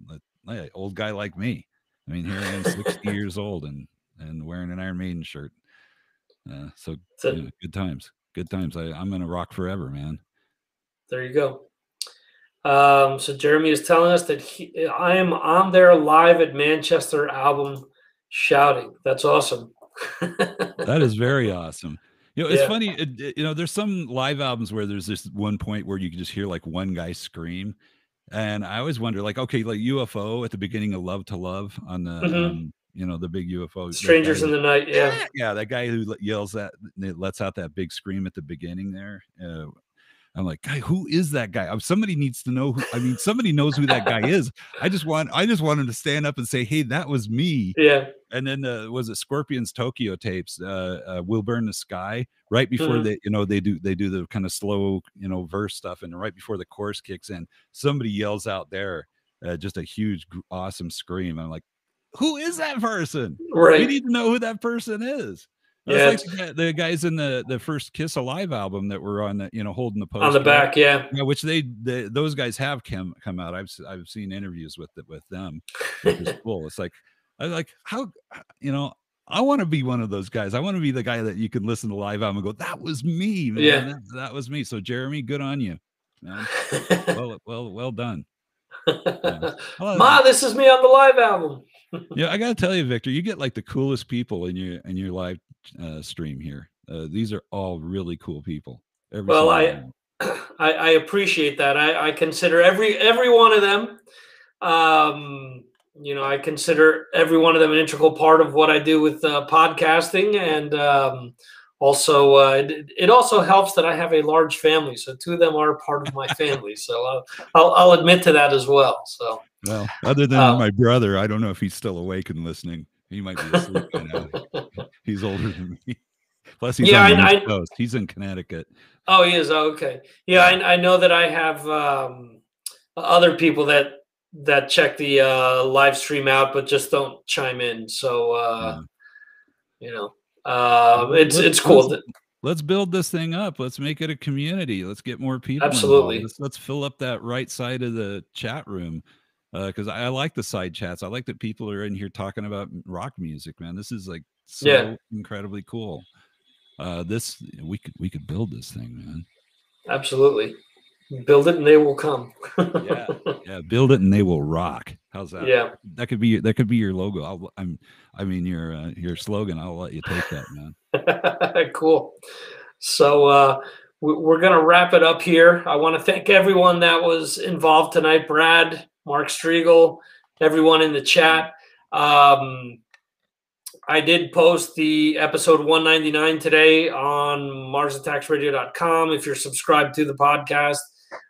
like old guy like me. I mean, here I am, 60 years old, and wearing an Iron Maiden shirt. So good times. I'm gonna rock forever, man. There you go. So Jeremy is telling us that I am on their Live at Manchester album shouting. That's awesome. That is very awesome. You know, it's funny. There's some live albums where there's this one point where you can just hear like one guy scream. And I always wonder, like, okay, like UFO at the beginning of Love to Love on the, the big UFO. Strangers in the Night, yeah. Yeah, that guy who lets out that big scream at the beginning there. I'm like, guy, who is that guy? Somebody needs to know. Somebody knows who that guy is. I just want him to stand up and say, hey, that was me. Yeah. And then was it Scorpions Tokyo tapes? We'll Burn the Sky. Right before they do the kind of slow, verse stuff, and right before the chorus kicks in, somebody yells out there, just a huge, awesome scream. I'm like, who is that person? Right. We need to know who that person is. Yeah, it's like the guys in the first Kiss Alive album that were on the, holding the poster on the back, yeah. Which those guys have come out. I've seen interviews with them, which is cool. It's like, I like how I want to be one of those guys. I want to be the guy that you can listen to live album and go, that was me, man. Yeah. That was me. So Jeremy, good on you, man. well done. Ma, this is me on the live album. Yeah, I gotta tell you, Victor, you get like the coolest people in your live stream here. These are all really cool people. Well, I appreciate that. I consider every one of them. You know, I consider every one of them an integral part of what I do with podcasting, and also it also helps that I have a large family. So 2 of them are part of my family. So I'll admit to that as well. So well, other than my brother, I don't know if he's still awake and listening. He might be asleep by now. He's older than me. Plus, he's on the East Coast. He's in Connecticut. Oh, he is. Oh, okay. Yeah, I know that I have other people that check the live stream out, but just don't chime in. So you know, it's cool. Let's build this thing up. Let's make it a community. Let's get more people. Absolutely. Involved. Let's fill up that right side of the chat room. Because I like the side chats. I like that people are in here talking about rock music, man. This is like so incredibly cool. We could build this thing, man. Absolutely. Build it and they will come. yeah. Build it and they will rock. How's that? Yeah. That could be your logo. Your slogan. I'll let you take that, man. Cool. So we're gonna wrap it up here. I want to thank everyone that was involved tonight. Brad, Mark Strigl, everyone in the chat. I did post the episode 199 today on MarsAttacksRadio.com. If you're subscribed to the podcast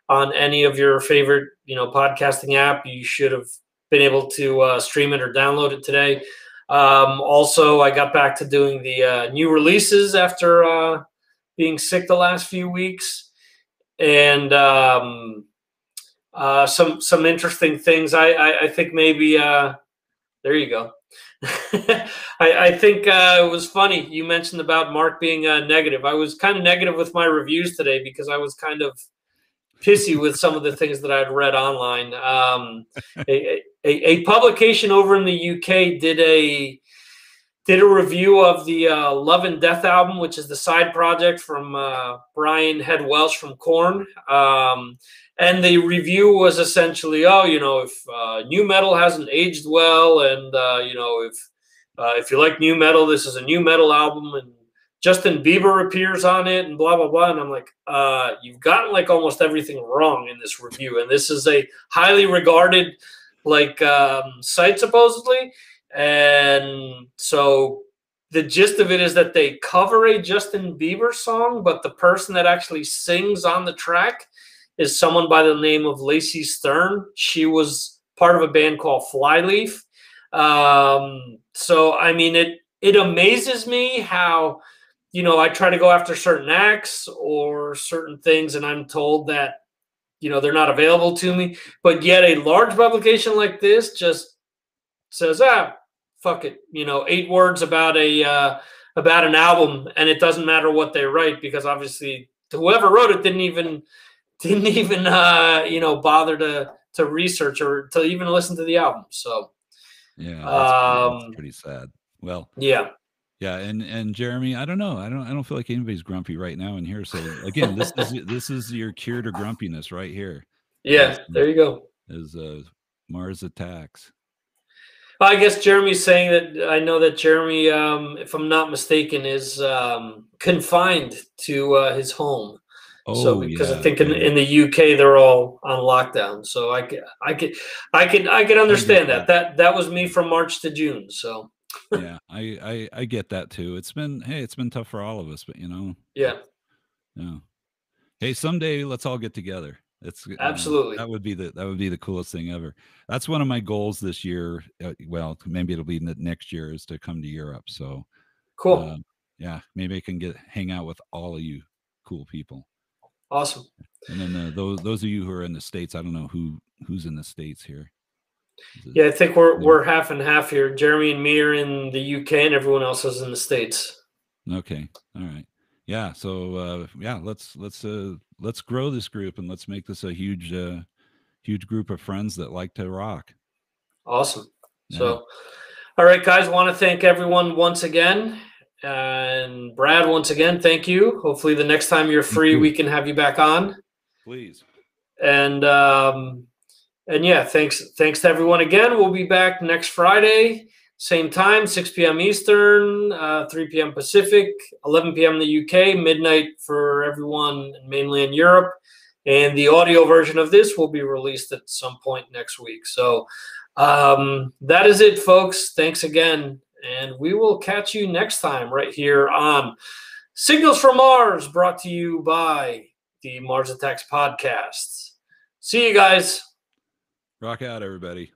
on any of your favorite, podcasting app, you should have been able to stream it or download it today. Also, I got back to doing the new releases after being sick the last few weeks, and some interesting things. I think maybe there you go. I think it was funny you mentioned about Mark being negative. I was kind of negative with my reviews today because I was kind of pissy with some of the things that I'd read online. A publication over in the UK did a review of the Love and Death album, which is the side project from Brian Head Welsh from Korn. And the review was essentially, if new metal hasn't aged well, and if you like new metal, this is a new metal album, and Justin Bieber appears on it, and blah blah blah. And I'm like, you've gotten like almost everything wrong in this review, and this is a highly regarded site supposedly, and so the gist of it is that they cover a Justin Bieber song, but the person that actually sings on the track is someone by the name of Lacey Stern. She was part of a band called Flyleaf. So, I mean, it amazes me how, I try to go after certain acts or certain things, and I'm told that, they're not available to me. But yet a large publication like this just says, fuck it, 8 words about an album, and it doesn't matter what they write, because obviously whoever wrote it didn't even bother to research or to even listen to the album. So yeah, that's pretty sad. Well, yeah, and Jeremy, I don't know, I don't feel like anybody's grumpy right now in here. So again, this is your cure to grumpiness right here. Yeah, there you go. Is Mars Attacks. Well, I guess Jeremy's saying that. I know that Jeremy, if I'm not mistaken, is confined to his home. Because I think in the UK they're all on lockdown, so I could understand that was me from March to June. So yeah, I get that too. It's been tough for all of us, but yeah. Hey, someday let's all get together. It's absolutely that would be the coolest thing ever. That's one of my goals this year. Well, maybe it'll be next year, is to come to Europe. So cool. Yeah, maybe I can hang out with all of you cool people. Awesome. And then those of you who are in the States, I don't know who's in the States here. Yeah, I think we're half and half here. Jeremy and me are in the UK, and everyone else is in the States. Okay, all right. Yeah, so let's grow this group, and let's make this a huge group of friends that like to rock. Awesome. Yeah. So All right, guys, want to thank everyone once again. And Brad, once again, thank you. Hopefully the next time you're free, we can have you back on. Please. And yeah, thanks to everyone again. We'll be back next Friday, same time, 6 p.m. Eastern, 3 p.m. Pacific, 11 p.m. in the UK, midnight for everyone in mainland Europe. And the audio version of this will be released at some point next week. So that is it, folks. Thanks again. And we will catch you next time right here on Signals from Mars, brought to you by the Mars Attacks podcast. See you guys. Rock out, everybody.